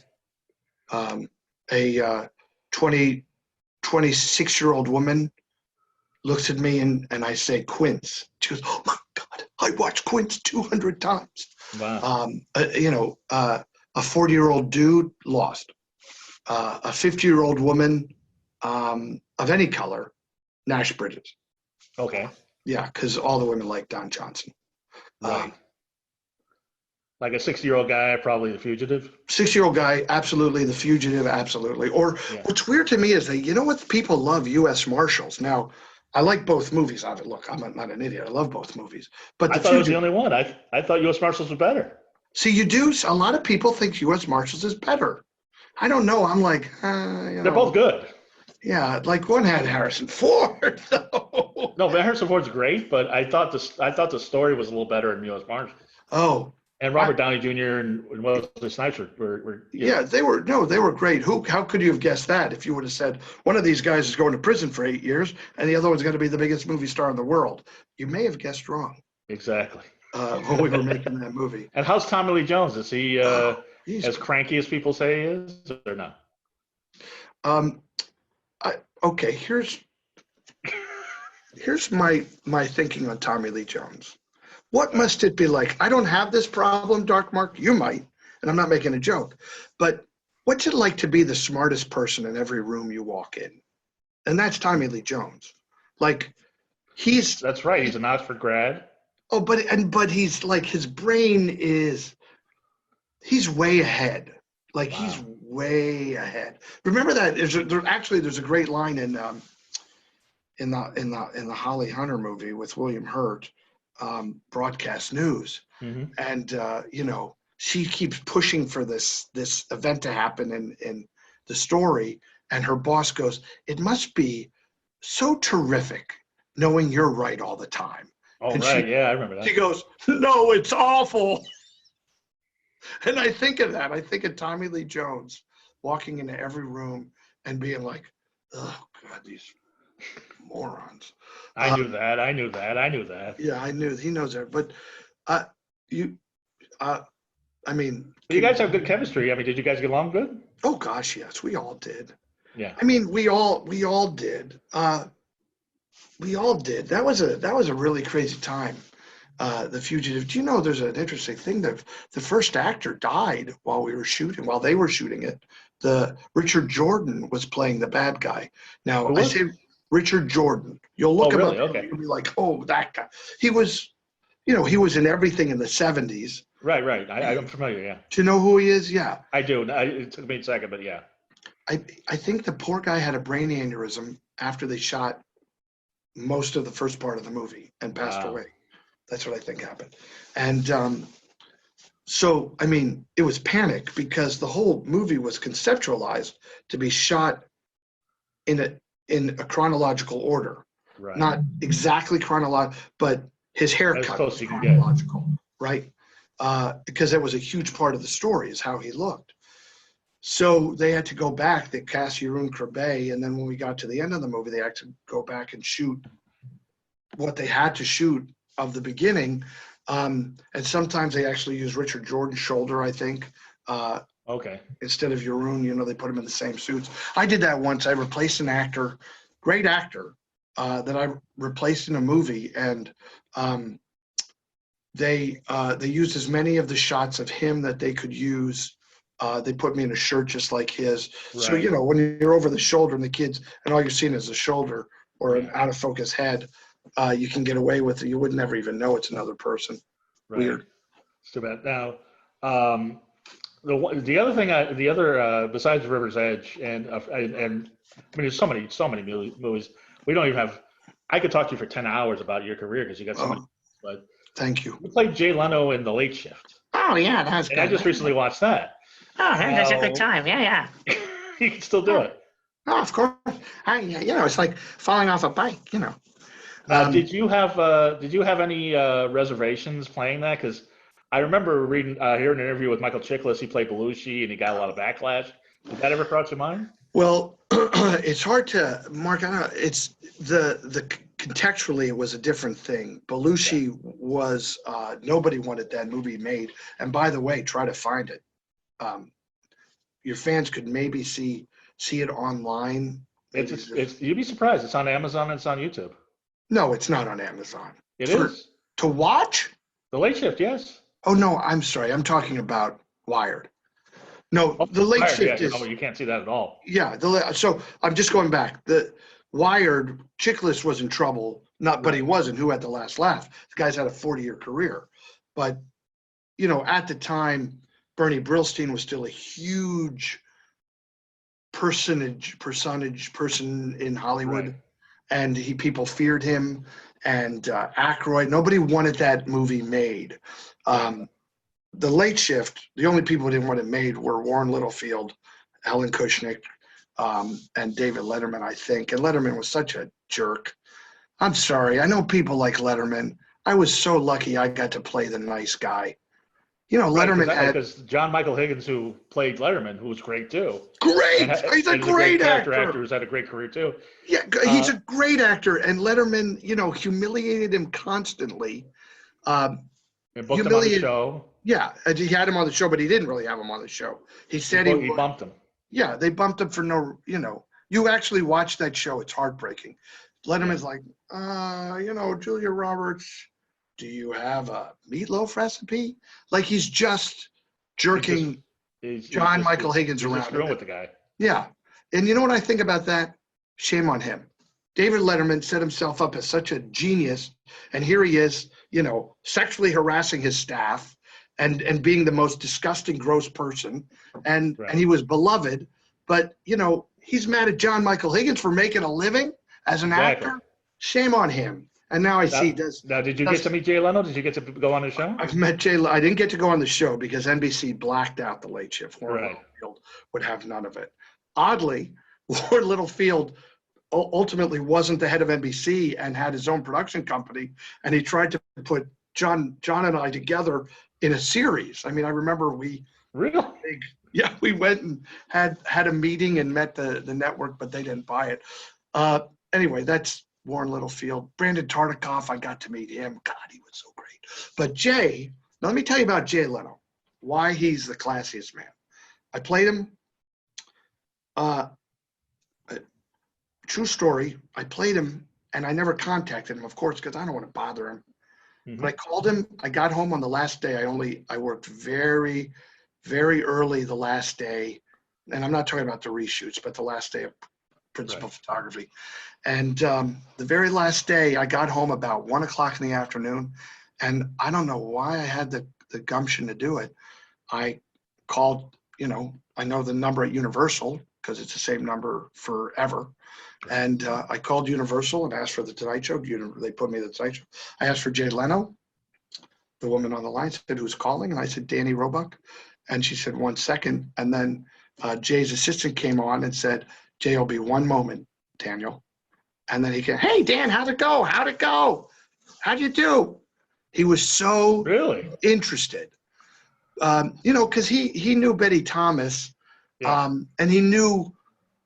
Okay. A 26-year-old woman looks at me and I say Quince. She goes, "Oh my God, I watched Quince 200 times." Wow. A 40-year-old dude, Lost. A 50-year-old woman of any color, Nash Bridges. Okay. Yeah, because all the women like Don Johnson. Right. Like a 60-year-old guy, probably The Fugitive. 60-year-old guy, absolutely. The Fugitive, absolutely. Or what's weird to me is that, what people love U.S. Marshals. Now, I like both movies of it. Look, I'm not an idiot. I love both movies. But I thought it was the only one. I thought U.S. Marshals was better. See, you do. A lot of people think U.S. Marshals is better. I don't know. I'm like, They're both good. Yeah, like one had Harrison Ford, though. No, but Harrison Ford's great, but I thought the story was a little better in U.S. Marshals. Oh. And Robert Downey Jr. and Wesley Snipes were they were great. How could you have guessed that if you would have said one of these guys is going to prison for 8 years and the other one's going to be the biggest movie star in the world? You may have guessed wrong. Exactly. When we were making that movie. And how's Tommy Lee Jones? Is he as cranky as people say he is, or no? Okay, here's my thinking on Tommy Lee Jones. What must it be like? I don't have this problem, Dark Mark. You might, and I'm not making a joke. But what's it like to be the smartest person in every room you walk in? And that's Tommy Lee Jones. Like, That's right. He's an Oxford grad. Oh, but he's like, his brain he's way ahead. Like, he's way ahead. Remember that? There's a great line in the Holly Hunter movie with William Hurt. Broadcast news, and she keeps pushing for this event to happen in the story, and her boss goes, "It must be so terrific knowing you're right all the time." Oh, and right, I remember that. She goes, "No, it's awful." And I think of that. I think of Tommy Lee Jones walking into every room and being like, "Oh God, these morons." I knew that. Yeah, I knew. He knows that. But you guys have good chemistry. I mean, did you guys get along good? Oh gosh, yes, we all did. Yeah. I mean, we all did. We all did. That was a really crazy time. The Fugitive. Do you know there's an interesting thing that the first actor died while they were shooting it. The Richard Jordan was playing the bad guy. Now Who I was? say Richard Jordan. You'll look Oh, him up. really? Okay. You'll be like, oh, that guy. He was, he was in everything in the 70s. Right, right. I'm familiar. Yeah, Do you know who he is? Yeah. I do. It took me a second, but yeah. I think the poor guy had a brain aneurysm after they shot most of the first part of the movie and passed Wow. away. That's what I think happened. And so, I mean, it was panic because the whole movie was conceptualized to be shot in a chronological order. Right. Not exactly chronological, but his haircut close was as you can get. chronological, right? Because that was a huge part of the story, is how he looked. So they had to go back. They cast Jeroen Krabbe, and then when we got to the end of the movie, they had to go back and shoot what they had to shoot of the beginning. And sometimes they actually use Richard Jordan's shoulder, I think. Okay. Instead of Jeroen, they put him in the same suits. I did that once. I replaced an actor, great actor, that I replaced in a movie, and they used as many of the shots of him that they could use. They put me in a shirt just like his. Right. So, when you're over the shoulder and the kids, and all you're seeing is a shoulder or an out of focus head, you can get away with it. You would never even know it's another person. Right. Weird. It's too bad. Now, the other thing, besides River's Edge, and I mean, there's so many movies. We don't even have. I could talk to you for 10 hours about your career because you got so many. But thank you. You played Jay Leno in The Late Shift. Oh yeah, that was good. And I just recently watched that. Oh, that's a good time. Yeah. You can still do it. Oh, of course. It's like falling off a bike. Did you have any reservations playing that? Because I remember hearing an interview with Michael Chiklis. He played Belushi, and he got a lot of backlash. Did that ever cross your mind? Well, it's hard to, Mark. I don't know. It's the contextually, it was a different thing. Belushi was nobody wanted that movie made. And by the way, try to find it. Your fans could maybe see it online. You'd be surprised. It's on Amazon and it's on YouTube. No, it's not on Amazon. It is. To watch? The Late Shift, yes. Oh, no, I'm sorry. I'm talking about Wired. No, The Late Shift is. No, you can't see that at all. Yeah. So I'm just going back. The Wired, Chiklis was in trouble. But he wasn't. Who had the last laugh? The guy's had a 40-year career. But, at the time, Bernie Brillstein was still a huge person in Hollywood. Right. And people feared him, and Aykroyd. Nobody wanted that movie made. The Late Shift, the only people who didn't want it made were Warren Littlefield, Helen Kushnick, and David Letterman, I think. And Letterman was such a jerk. I'm sorry. I know people like Letterman. I was so lucky I got to play the nice guy. Letterman had. Because John Michael Higgins, who played Letterman, who was great too. Great! He's a great actor. Actor who's had a great career too. Yeah, he's a great actor. And Letterman, humiliated him constantly. And booked him on the show. Yeah, he had him on the show, but he didn't really have him on the show. He said he bumped him. Yeah, they bumped him for no, you actually watch that show. It's heartbreaking. Letterman's like, Julia Roberts, do you have a meatloaf recipe? Like he's just jerking John Michael Higgins around. Screwing with the guy. Yeah. And you know what I think about that? Shame on him. David Letterman set himself up as such a genius. And here he is, sexually harassing his staff and being the most disgusting, gross person. And he was beloved. But, he's mad at John Michael Higgins for making a living as an actor. Shame on him. And now I see he does. Now, did you get to meet Jay Leno? Did you get to go on the show? I've met Jay. I didn't get to go on the show because NBC blacked out The Late Shift. Warren Littlefield would have none of it. Oddly, Warren Littlefield ultimately wasn't the head of NBC and had his own production company, and he tried to put John and I together in a series. I mean, I remember we went and had a meeting and met the network, but they didn't buy it. Anyway, that's Warren Littlefield. Brandon Tartikoff, I got to meet him. God, he was so great. But Jay, now let me tell you about Jay Leno, why he's the classiest man. I played him, true story, I played him and I never contacted him, of course, because I don't want to bother him. Mhm. But I called him. I got home on the last day. I worked very, very early the last day, and I'm not talking about the reshoots, but the last day of principal photography. And the very last day, I got home about 1:00 in the afternoon, and I don't know why I had the gumption to do it. I called, I know the number at Universal because it's the same number forever. And I called Universal and asked for the Tonight Show. They put me the Tonight Show. I asked for Jay Leno. The woman on the line said, who's calling? And I said, Danny Roebuck. And she said, 1 second. And then Jay's assistant came on and said, Jay will be 1 moment, Daniel. And then he came, hey, Dan, how'd it go? How'd it go? How'd you do? He was so Really interested, because he knew Betty Thomas, Yeah. and he knew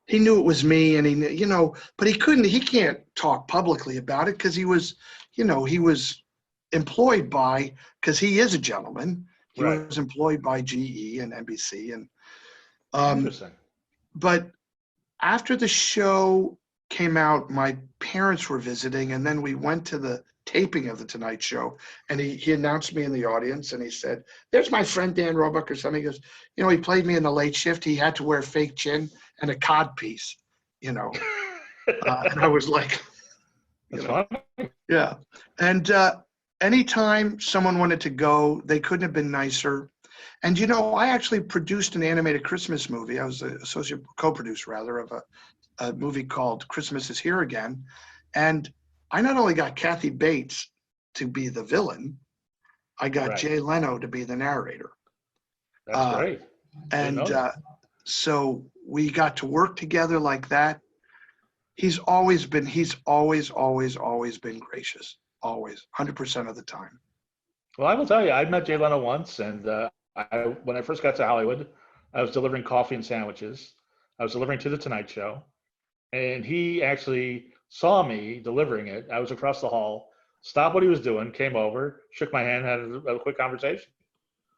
it was me, and he knew, but he can't talk publicly about it because he was employed because he is a gentleman. He Right. was employed by GE and NBC, and Interesting. but after the show came out, my parents were visiting, and then we went to the taping of the Tonight Show, and he announced me in the audience, and he said, there's my friend Dan Roebuck or something. He goes, he played me in the late shift. He had to wear fake chin and a cod piece, and I was like, That's fun. yeah. And anytime someone wanted to go, they couldn't have been nicer. And, I actually produced an animated Christmas movie. I was an associate co-producer, rather, of a movie called Christmas is Here Again. And I not only got Kathy Bates to be the villain, I got Right. Jay Leno to be the narrator. That's great. And Didn't know so we got to work together like that. He's always been gracious, always, 100% of the time. Well, I will tell you, I met Jay Leno once, and when I first got to Hollywood, I was delivering coffee and sandwiches. I was delivering to the Tonight Show, and he actually saw me delivering it. I was across the hall, stopped what he was doing, came over, shook my hand, had a quick conversation.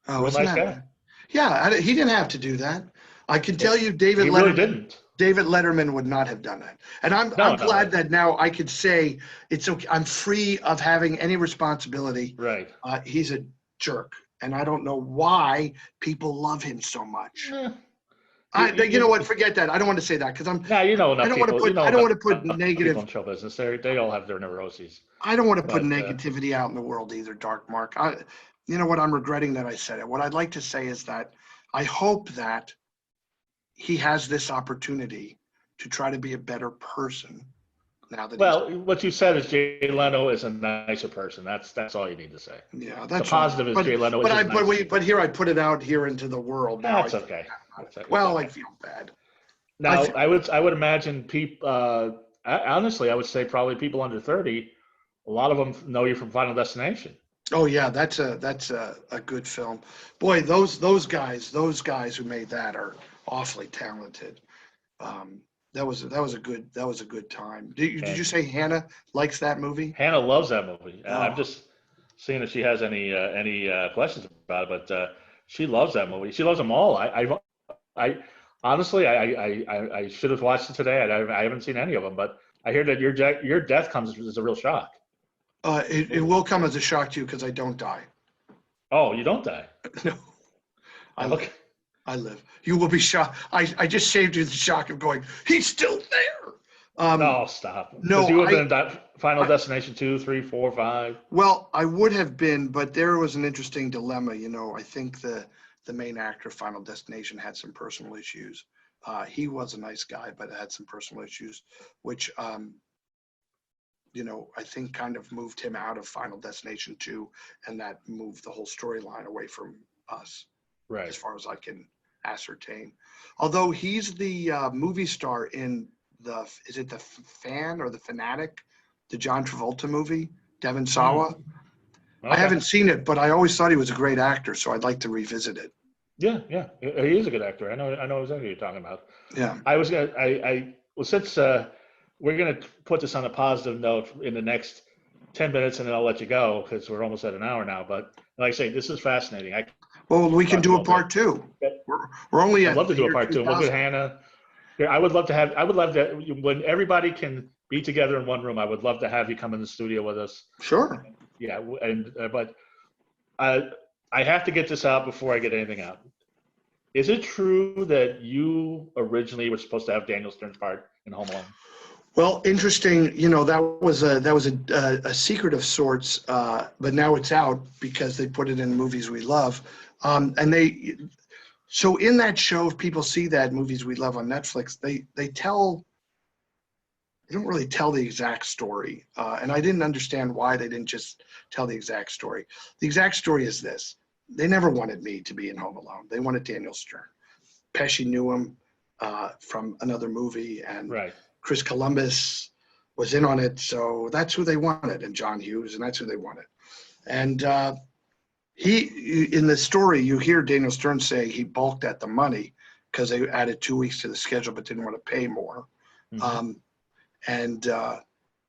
Oh, Real isn't nice that? guy. Yeah, he didn't have to do that. I can tell you, David He Letterman. really didn't. David Letterman would not have done that. And I'm glad that now I could say it's okay. I'm free of having any responsibility. Right. He's a jerk, and I don't know why people love him so much. You know what? Forget that. I don't want to say that because I'm. Yeah, enough I don't want to people. put. I don't want to put People negative. in show business. They all have their neuroses. I don't want to put But, negativity out in the world either, Dark Mark. You know what? I'm regretting that I said it. What I'd like to say is that I hope that he has this opportunity to try to be a better person now that. Well, what you said is Jay Leno is a nicer person. That's all you need to say. Yeah, The that's positive right. is Jay Leno. But here I put it out here into the world. Now That's okay. Well, I feel bad. Now, I would imagine people. Honestly, I would say probably people under 30. A lot of them know you from Final Destination. Oh yeah, that's a good film. Boy, those guys who made that are awfully talented. That was a good time. Did you say Hannah likes that movie? Hannah loves that movie. Oh. I'm just seeing if she has any questions about it, but she loves that movie. She loves them all. I honestly, I should have watched it today. I haven't seen any of them, but I hear that your death comes as a real shock. It will come as a shock to you because I don't die. Oh, you don't die? No. Okay. I live. You will be shocked. I just saved you the shock of going, he's still there. No, stop. No, you would have been in Final Destination 2, 3, 4, 5. Well, I would have been, but there was an interesting dilemma. I think the main actor of Final Destination had some personal issues. He was a nice guy, but had some personal issues, which, I think kind of moved him out of Final Destination 2, and that moved the whole storyline away from us, Right. as far as I can ascertain. Although he's the movie star in is it the Fan or the Fanatic, the John Travolta movie, Devon Sawa? Okay. I haven't seen it, but I always thought he was a great actor, so I'd like to revisit it. Yeah, he is a good actor. I know exactly what you're talking about. Yeah. Since we're gonna put this on a positive note in the next 10 minutes, and then I'll let you go because we're almost at an hour now. But like I say, this is fascinating. Well, we can do a part 2. We're only. I'd love to do a part 2. We'll get Hannah. I would love to when everybody can be together in one room. I would love to have you come in the studio with us. Sure. Yeah, but I have to get this out before I get anything out. Is it true that you originally were supposed to have Daniel Stern's part in Home Alone? Well, interesting. That was a secret of sorts, but now it's out because they put it in Movies We Love, So in that show, if people see that Movies We Love on Netflix, they don't really tell the exact story, and I didn't understand why they didn't just tell the exact story. The exact story is this: they never wanted me to be in Home Alone. They wanted Daniel Stern. Pesci knew him from another movie, and Right. Chris Columbus was in on it, so that's who they wanted, and John Hughes, and that's who they wanted. And in the story, you hear Daniel Stern say he balked at the money because they added 2 weeks to the schedule but didn't want to pay more. Mm-hmm.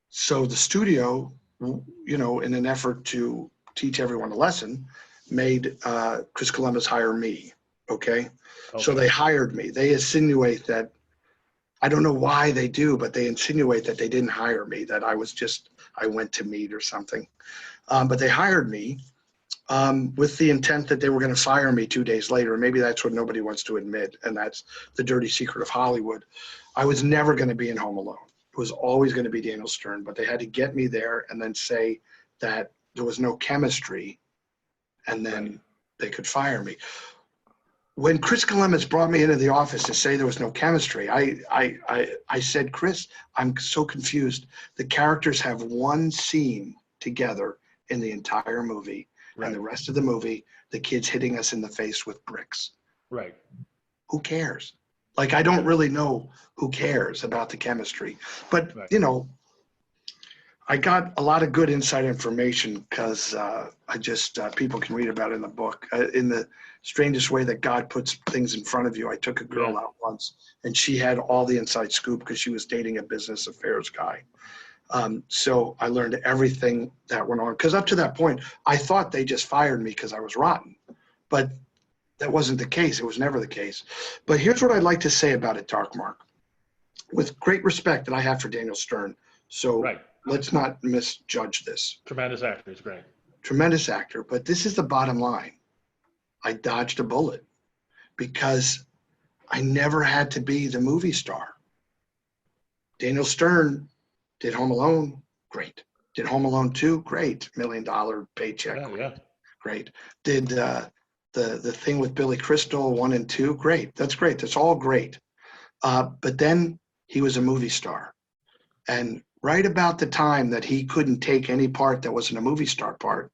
So the studio, in an effort to teach everyone a lesson, made Chris Columbus hire me, okay? So they hired me. They insinuate that, I don't know why they do, but they insinuate that they didn't hire me, that I went to meet or something. But they hired me with the intent that they were going to fire me 2 days later. And maybe that's what nobody wants to admit, and that's the dirty secret of Hollywood. I was never going to be in Home Alone. It was always going to be Daniel Stern, but they had to get me there and then say that there was no chemistry, and then they could fire me. When Chris Columbus brought me into the office to say there was no chemistry, I said, Chris, I'm so confused. The characters have one scene together in the entire movie, and the rest of the movie, the kid's hitting us in the face with bricks. Right. Who cares? Like, I don't really know who cares about the chemistry. But, I got a lot of good inside information because people can read about it in the book. In the strangest way that God puts things in front of you, I took a girl out once, and she had all the inside scoop because she was dating a business affairs guy. So I learned everything that went on. Because up to that point, I thought they just fired me because I was rotten. But that wasn't the case. It was never the case. But here's what I'd like to say about it, Dark Mark. With great respect that I have for Daniel Stern. So let's not misjudge this. Tremendous actor. He's great. Tremendous actor. But this is the bottom line. I dodged a bullet because I never had to be the movie star. Daniel Stern did Home Alone, great. Did Home Alone 2, great. $1 million paycheck, great. Did the thing with Billy Crystal 1 and 2, great. That's great. That's all great. But then he was a movie star. And right about the time that he couldn't take any part that wasn't a movie star part,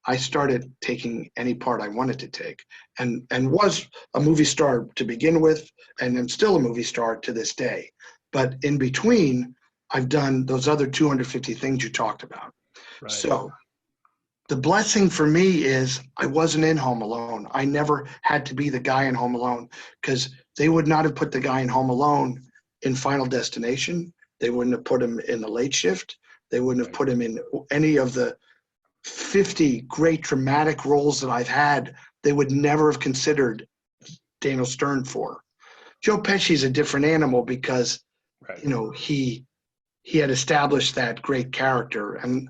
I started taking any part I wanted to take, and was a movie star to begin with, and am still a movie star to this day. But in between, I've done those other 250 things you talked about. Right. So the blessing for me is I wasn't in Home Alone. I never had to be the guy in Home Alone, because they would not have put the guy in Home Alone in Final Destination. They wouldn't have put him in The Late Shift. They wouldn't have put him in any of the 50 great dramatic roles that I've had. They would never have considered Daniel Stern for. Joe Pesci's a different animal because, he had established that great character, and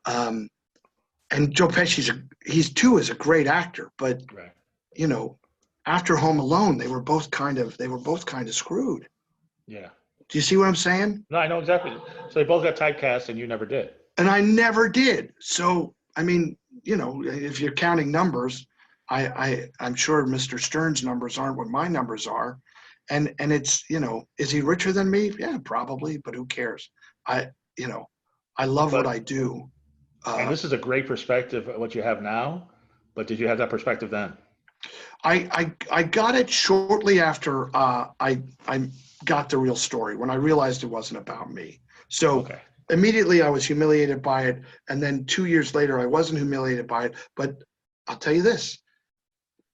and Joe Pesci's is a great actor, but after Home Alone, they were both kind of screwed. Yeah. Do you see what I'm saying? No, I know exactly. So they both got typecast, and you never did. And I never did. So, I mean, if you're counting numbers, I'm sure Mr. Stern's numbers aren't what my numbers are. And it's, is he richer than me? Yeah, probably, but who cares? I love what I do. And this is a great perspective of what you have now, but did you have that perspective then? I got it shortly after I got the real story, when I realized it wasn't about me. So immediately I was humiliated by it. And then 2 years later, I wasn't humiliated by it. But I'll tell you this,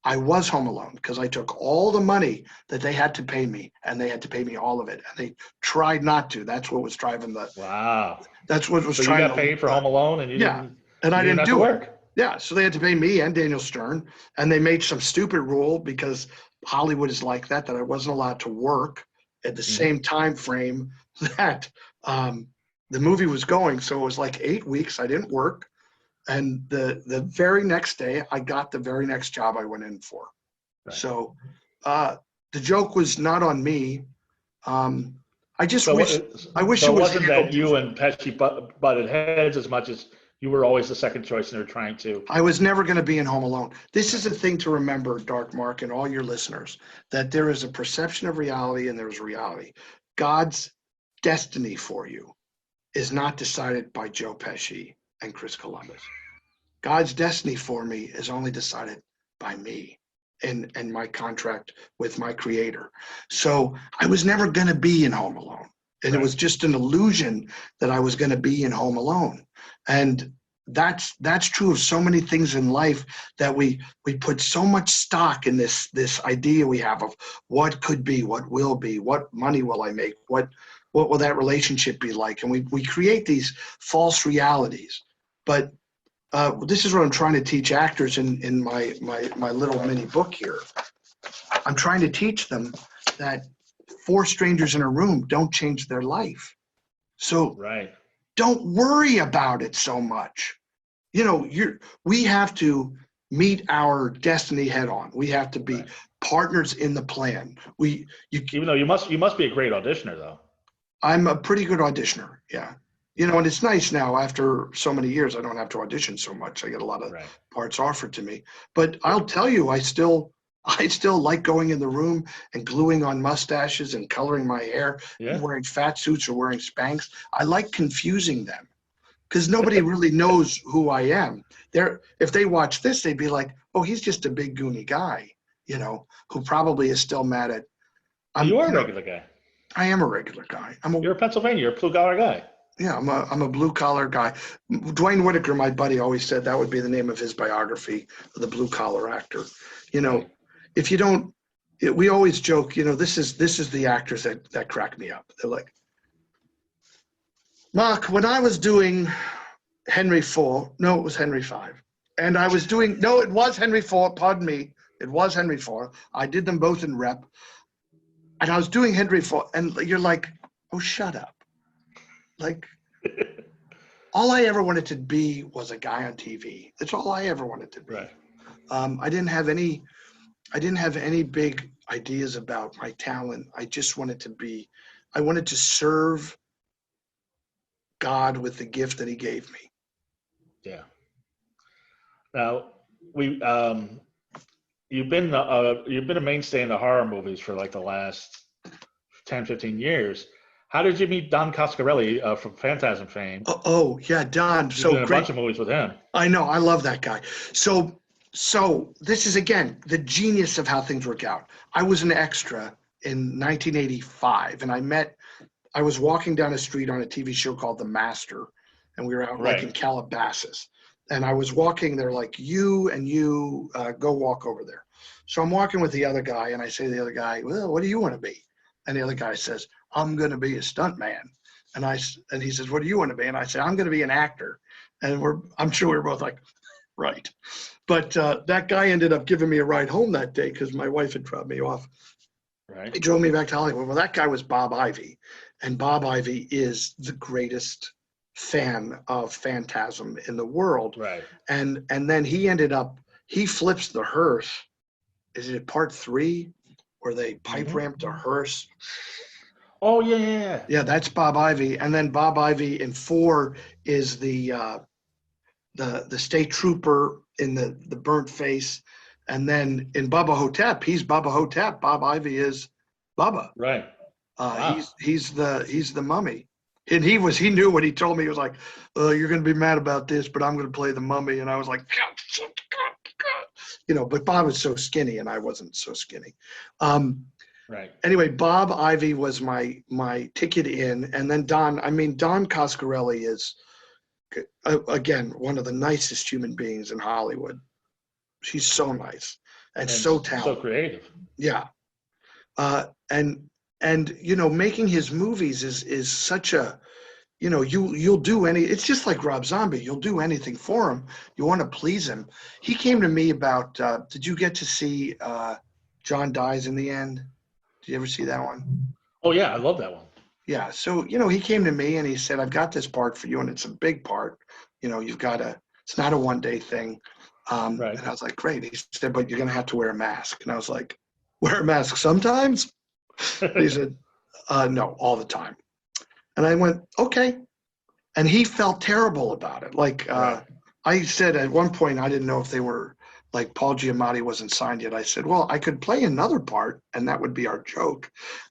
I was Home Alone because I took all the money that they had to pay me, and they had to pay me all of it. And they tried not to. That's what was driving the. Wow. That's what was so trying. You got paid for Home Alone, and you didn't. And I didn't do work. it. Yeah, so they had to pay me and Daniel Stern, and they made some stupid rule because Hollywood is like that I wasn't allowed to work at the same time frame that the movie was going. So it was like 8 weeks. I didn't work. And the very next day, I got the very next job I went in for. Right. So the joke was not on me. I just wish it was wasn't that you and Pesci butted heads as much as you were always the second choice and they're trying to. I was never going to be in Home Alone. This is a thing to remember, Dark Mark, and all your listeners, that there is a perception of reality and there's reality. God's destiny for you is not decided by Joe Pesci and Chris Columbus. God's destiny for me is only decided by me and my contract with my creator. So I was never going to be in Home Alone. And It was just an illusion that I was going to be in Home Alone. And that's true of so many things in life, that we put so much stock in this idea we have of what could be, what will be, what money will I make, what will that relationship be like? And we create these false realities. But this is what I'm trying to teach actors in my little mini book here. I'm trying to teach them that 4 strangers in a room don't change their life. So don't worry about it so much. You know, we have to meet our destiny head on. We have to be partners in the plan. Even though you must be a great auditioner, though. I'm a pretty good auditioner. Yeah. You know, and it's nice now after so many years, I don't have to audition so much. I get a lot of parts offered to me. But I'll tell you, I still like going in the room and gluing on mustaches and coloring my hair, and wearing fat suits or wearing Spanx. I like confusing them because nobody really knows who I am. If they watch this, they'd be like, oh, he's just a big goony guy, you know, who probably is still mad at. You are a regular guy. I am a regular guy. You're a Pennsylvania. You're a blue-collar guy. Yeah, I'm a blue-collar guy. Dwayne Whitaker, my buddy, always said that would be the name of his biography, the blue-collar actor. You know, if you don't, we always joke, you know, this is the actors that crack me up. They're like, Mark, when I was doing Henry IV, no, it was Henry V. And I was doing, no, it was Henry IV, pardon me. It was Henry IV. I did them both in rep. And I was doing Henry IV, and you're like, oh, shut up. Like, all I ever wanted to be was a guy on TV. That's all I ever wanted to be. Right. I didn't have any big ideas about my talent. I just wanted I wanted to serve God with the gift that he gave me. Yeah. Now, you've been a mainstay in the horror movies for like the last 10, 15 years. How did you meet Don Coscarelli from Phantasm fame? Oh yeah, Don. You've So been in a great. bunch of movies with him. I know. I love that guy. So this is, again, the genius of how things work out. I was an extra in 1985, and I was walking down a street on a TV show called The Master, and we were out like in Calabasas. And I was walking there like, you go walk over there. So I'm walking with the other guy, and I say to the other guy, well, what do you want to be? And the other guy says, I'm going to be a stuntman. And he says, what do you want to be? And I say, I'm going to be an actor. And I'm sure we were both like, right. But that guy ended up giving me a ride home that day because my wife had dropped me off. Right. He drove me back to Hollywood. Well, that guy was Bob Ivy. And Bob Ivy is the greatest fan of Phantasm in the world. Right. And then he flips the hearse. Is it part 3 where they pipe ramp to hearse? Oh yeah. Yeah, that's Bob Ivy. And then Bob Ivy in 4 is the state trooper in the burnt face. And then in Bubba Hotep, he's Bubba Hotep. Bob Ivy is Bubba. Right. Wow. He's the mummy. And he knew what he told me. He was like, you're going to be mad about this, but I'm going to play the mummy. And I was like, you know, but Bob was so skinny and I wasn't so skinny. Right. Anyway, Bob Ivy was my ticket in. And then Don Coscarelli is, again, one of the nicest human beings in Hollywood. She's so nice and so talented. So creative. Yeah. And you know, making his movies is such a, you know, you'll do it's just like Rob Zombie. You'll do anything for him. You want to please him. He came to me about, did you get to see John Dies in the End? Did you ever see that one? Oh yeah, I love that one. Yeah. So, he came to me and he said, I've got this part for you, and it's a big part. It's not a one-day thing. Right. And I was like, great. He said, but you're going to have to wear a mask. And I was like, wear a mask sometimes? He said, no, all the time. And I went, okay. And he felt terrible about it. Like, Right. I said at one point, I didn't know if they were, like, Paul Giamatti wasn't signed yet. I said, well, I could play another part, and that would be our joke.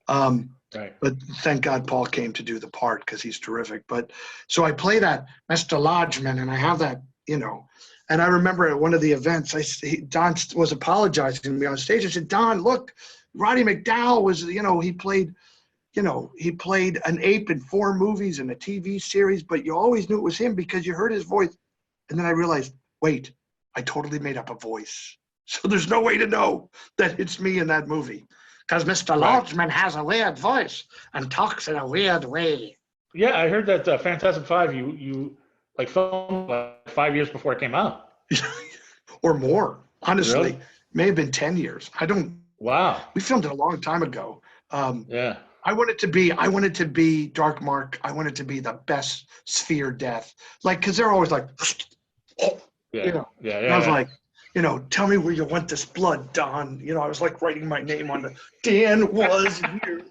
Right. But thank God Paul came to do the part because he's terrific. But so I play that Mr. Lodgeman, and I have that, And I remember at one of the events, Don was apologizing to me on stage. I said, Don, look, Roddy McDowall was, he played an ape in 4 movies and a TV series, but you always knew it was him because you heard his voice. And then I realized, wait, I totally made up a voice. So there's no way to know that it's me in that movie. Because Mr. Lodgeman has a weird voice and talks in a weird way. Yeah, I heard that Phantasm V you like filmed like 5 years before it came out. Or more, honestly. Really? May have been 10 years. Wow. We filmed it a long time ago. Yeah. I wanted to be Dark Mark. I wanted to be the best sphere death. Like, because they're always like, Yeah. Yeah. And I was like, tell me where you want this blood, Don. I was like writing my name on the Dan was here.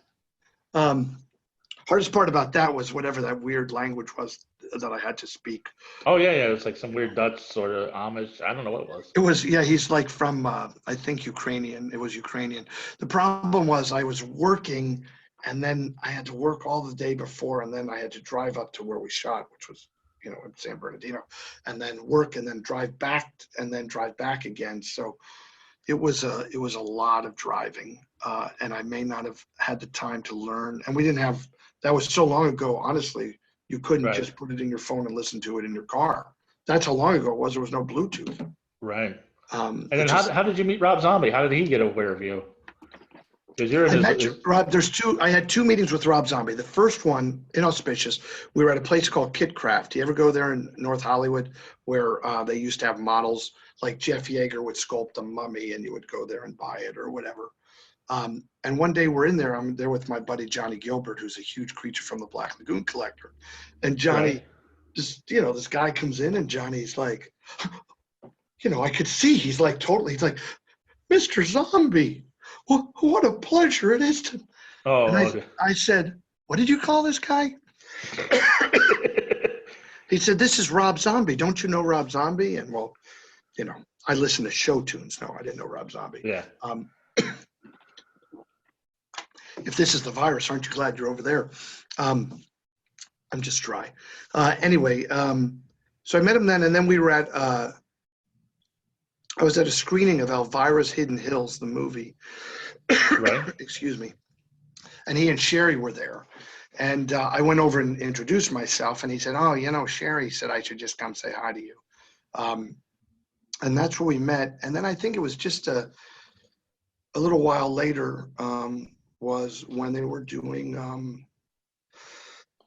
Hardest part about that was whatever that weird language was that I had to speak. Oh yeah, yeah. It was like some weird Dutch sort of Amish. I don't know what it was. It was, yeah, he's like from, I think Ukrainian. It was Ukrainian. The problem was I was working, and then I had to work all the day before, and then I had to drive up to where we shot, which was, in San Bernardino, and then work, and then drive back, and then drive back again. So it was a lot of driving, and I may not have had the time to learn. And we didn't have, that was so long ago, honestly, you couldn't just put it in your phone and listen to it in your car. That's how long ago it was. There was no Bluetooth. Right. And then how did you meet Rob Zombie? How did he get aware of you? Because you're in Rob, I had 2 meetings with Rob Zombie. The first one, inauspicious, we were at a place called Kitcraft. You ever go there in North Hollywood where they used to have models, like Jeff Yeager would sculpt a mummy and you would go there and buy it or whatever. And one day we're in there, I'm there with my buddy Johnny Gilbert, who's a huge Creature from the Black Lagoon collector. And Johnny, just, this guy comes in and Johnny's like, I could see, he's like, Mr. Zombie. What a pleasure it is to. Oh, and okay. I said, what did you call this guy? He said, this is Rob Zombie. Don't you know Rob Zombie? And well, I listen to show tunes. No, I didn't know Rob Zombie. Yeah. If this is the virus, aren't you glad you're over there? I'm just dry. Anyway, so I met him then, and then we were at, I was at a screening of Elvira's Hidden Hills, the movie. Right. Excuse me. And he and Sherry were there. And I went over and introduced myself, and he said, oh, Sherry said I should just come say hi to you. And that's where we met. And then I think it was just a little while later was when they were doing,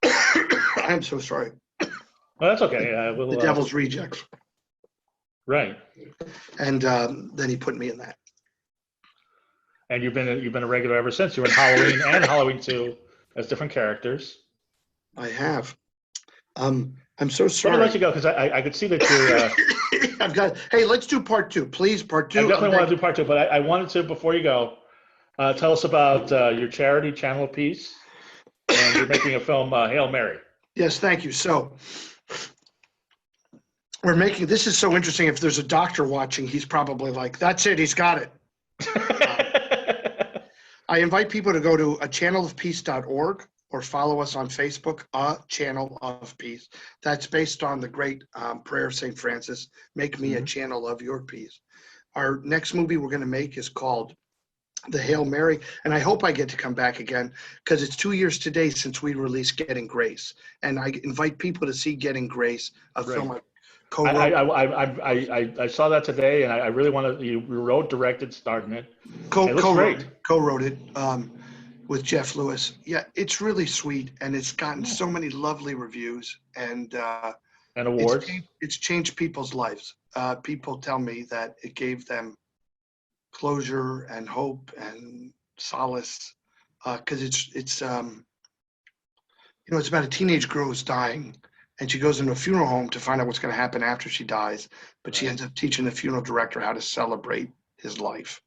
I'm so sorry. Well, that's okay. The Devil's Rejects. Right. And then he put me in that. And you've been a regular ever since. You were in Halloween and Halloween 2 as different characters. I have. I'm so sorry. Let me let you go because I could see that you're. I've got. Hey, let's do part 2, please. Part 2. I definitely want to do part 2, but I wanted to, before you go, tell us about your charity channel of peace, and you're making a film, Hail Mary. Yes, thank you. So we're making. This is so interesting. If there's a doctor watching, he's probably like, "That's it. He's got it." I invite people to go to achannelofpeace.org or follow us on Facebook, A Channel of Peace. That's based on the great prayer of St. Francis, make me a channel of your peace. Our next movie we're going to make is called The Hail Mary, and I hope I get to come back again because it's 2 years today since we released Getting Grace, and I invite people to see Getting Grace, a film I I saw that today, and I really want to. You wrote, directed, starred in it. Co-wrote it with Jeff Lewis. Yeah, it's really sweet, and it's gotten so many lovely reviews and awards. It's changed people's lives. People tell me that it gave them closure and hope and solace. because it's it's about a teenage girl who's dying, and she goes into a funeral home to find out what's going to happen after she dies. But she ends up teaching the funeral director how to celebrate his life.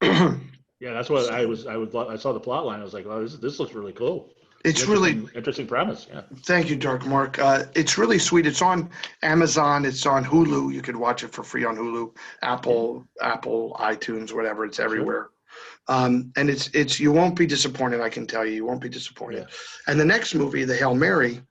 Yeah, that's what I saw the plot line. I was like, "Wow, this looks really cool." It's really interesting premise. Yeah. Thank you, Dark Mark. It's really sweet. It's on Amazon. It's on Hulu. You could watch it for free on Hulu, Apple, iTunes, whatever. It's everywhere. And it's you won't be disappointed. I can tell you, you won't be disappointed. Yeah. And the next movie, The Hail Mary,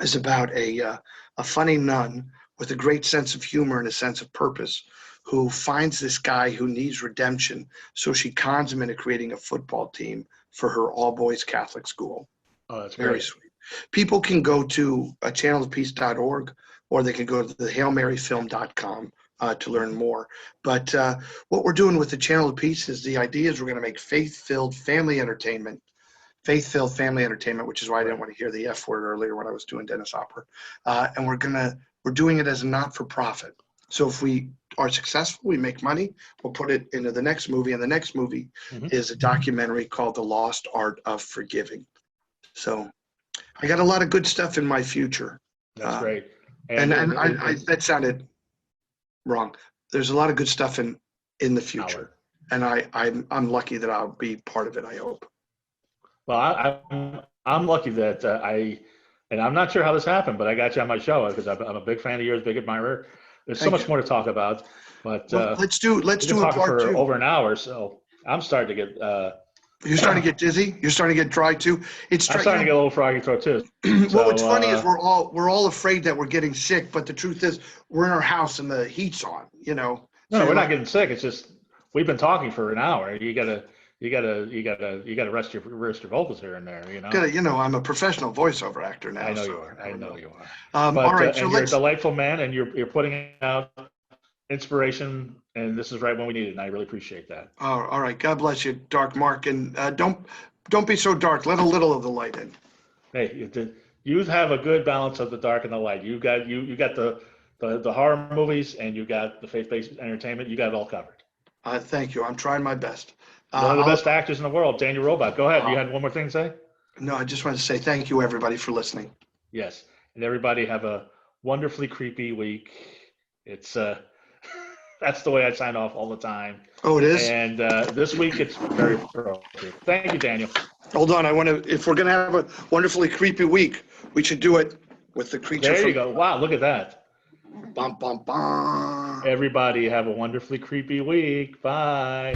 is about a funny nun with a great sense of humor and a sense of purpose, who finds this guy who needs redemption. So she cons him into creating a football team for her all-boys Catholic school. Oh, that's very great. sweet. People can go to channelofpeace.org, or they can go to the hailmaryfilm.com to learn more. But what we're doing with the Channel of Peace is the idea is we're going to make faith-filled family entertainment, which is why I didn't want to hear the F word earlier when I was doing Dennis Hopper. And we're doing it as a not-for-profit. So if we are successful, we make money, we'll put it into the next movie. And the next movie is a documentary called The Lost Art of Forgiving. So I got a lot of good stuff in my future. That's great. And that sounded wrong. There's a lot of good stuff in the future. And I'm lucky that I'll be part of it, I hope. Well, I'm lucky that and I'm not sure how this happened, but I got you on my show because I'm a big fan of yours, big admirer. There's so much more to talk about, but let's do a part for 2 over an hour. So I'm starting to get. You're starting to get dizzy. You're starting to get dry too. I'm starting to get a little froggy throat too. Well, what's funny is we're all afraid that we're getting sick, but the truth is we're in our house and the heat's on. No, we're not getting sick. It's just we've been talking for an hour. You gotta rest your vocals here and there. I'm a professional voiceover actor now. I know you are. But, all right, so you're a delightful man, and you're putting out inspiration, and this is right when we need it, and I really appreciate that. All right, God bless you, Dark Mark, and don't be so dark. Let a little of the light in. Hey, you have a good balance of the dark and the light. You got the horror movies, and you got the faith-based entertainment. You got it all covered. Thank you. I'm trying my best. One of the best actors in the world, Daniel Roebuck. Go ahead. You had one more thing to say? No, I just wanted to say thank you, everybody, for listening. Yes, and everybody have a wonderfully creepy week. It's that's the way I sign off all the time. Oh, it is? And this week it's very appropriate. Thank you, Daniel. Hold on. If we're going to have a wonderfully creepy week, we should do it with the creature. There you go. Wow, look at that. Bum, bum, bum. Everybody have a wonderfully creepy week. Bye.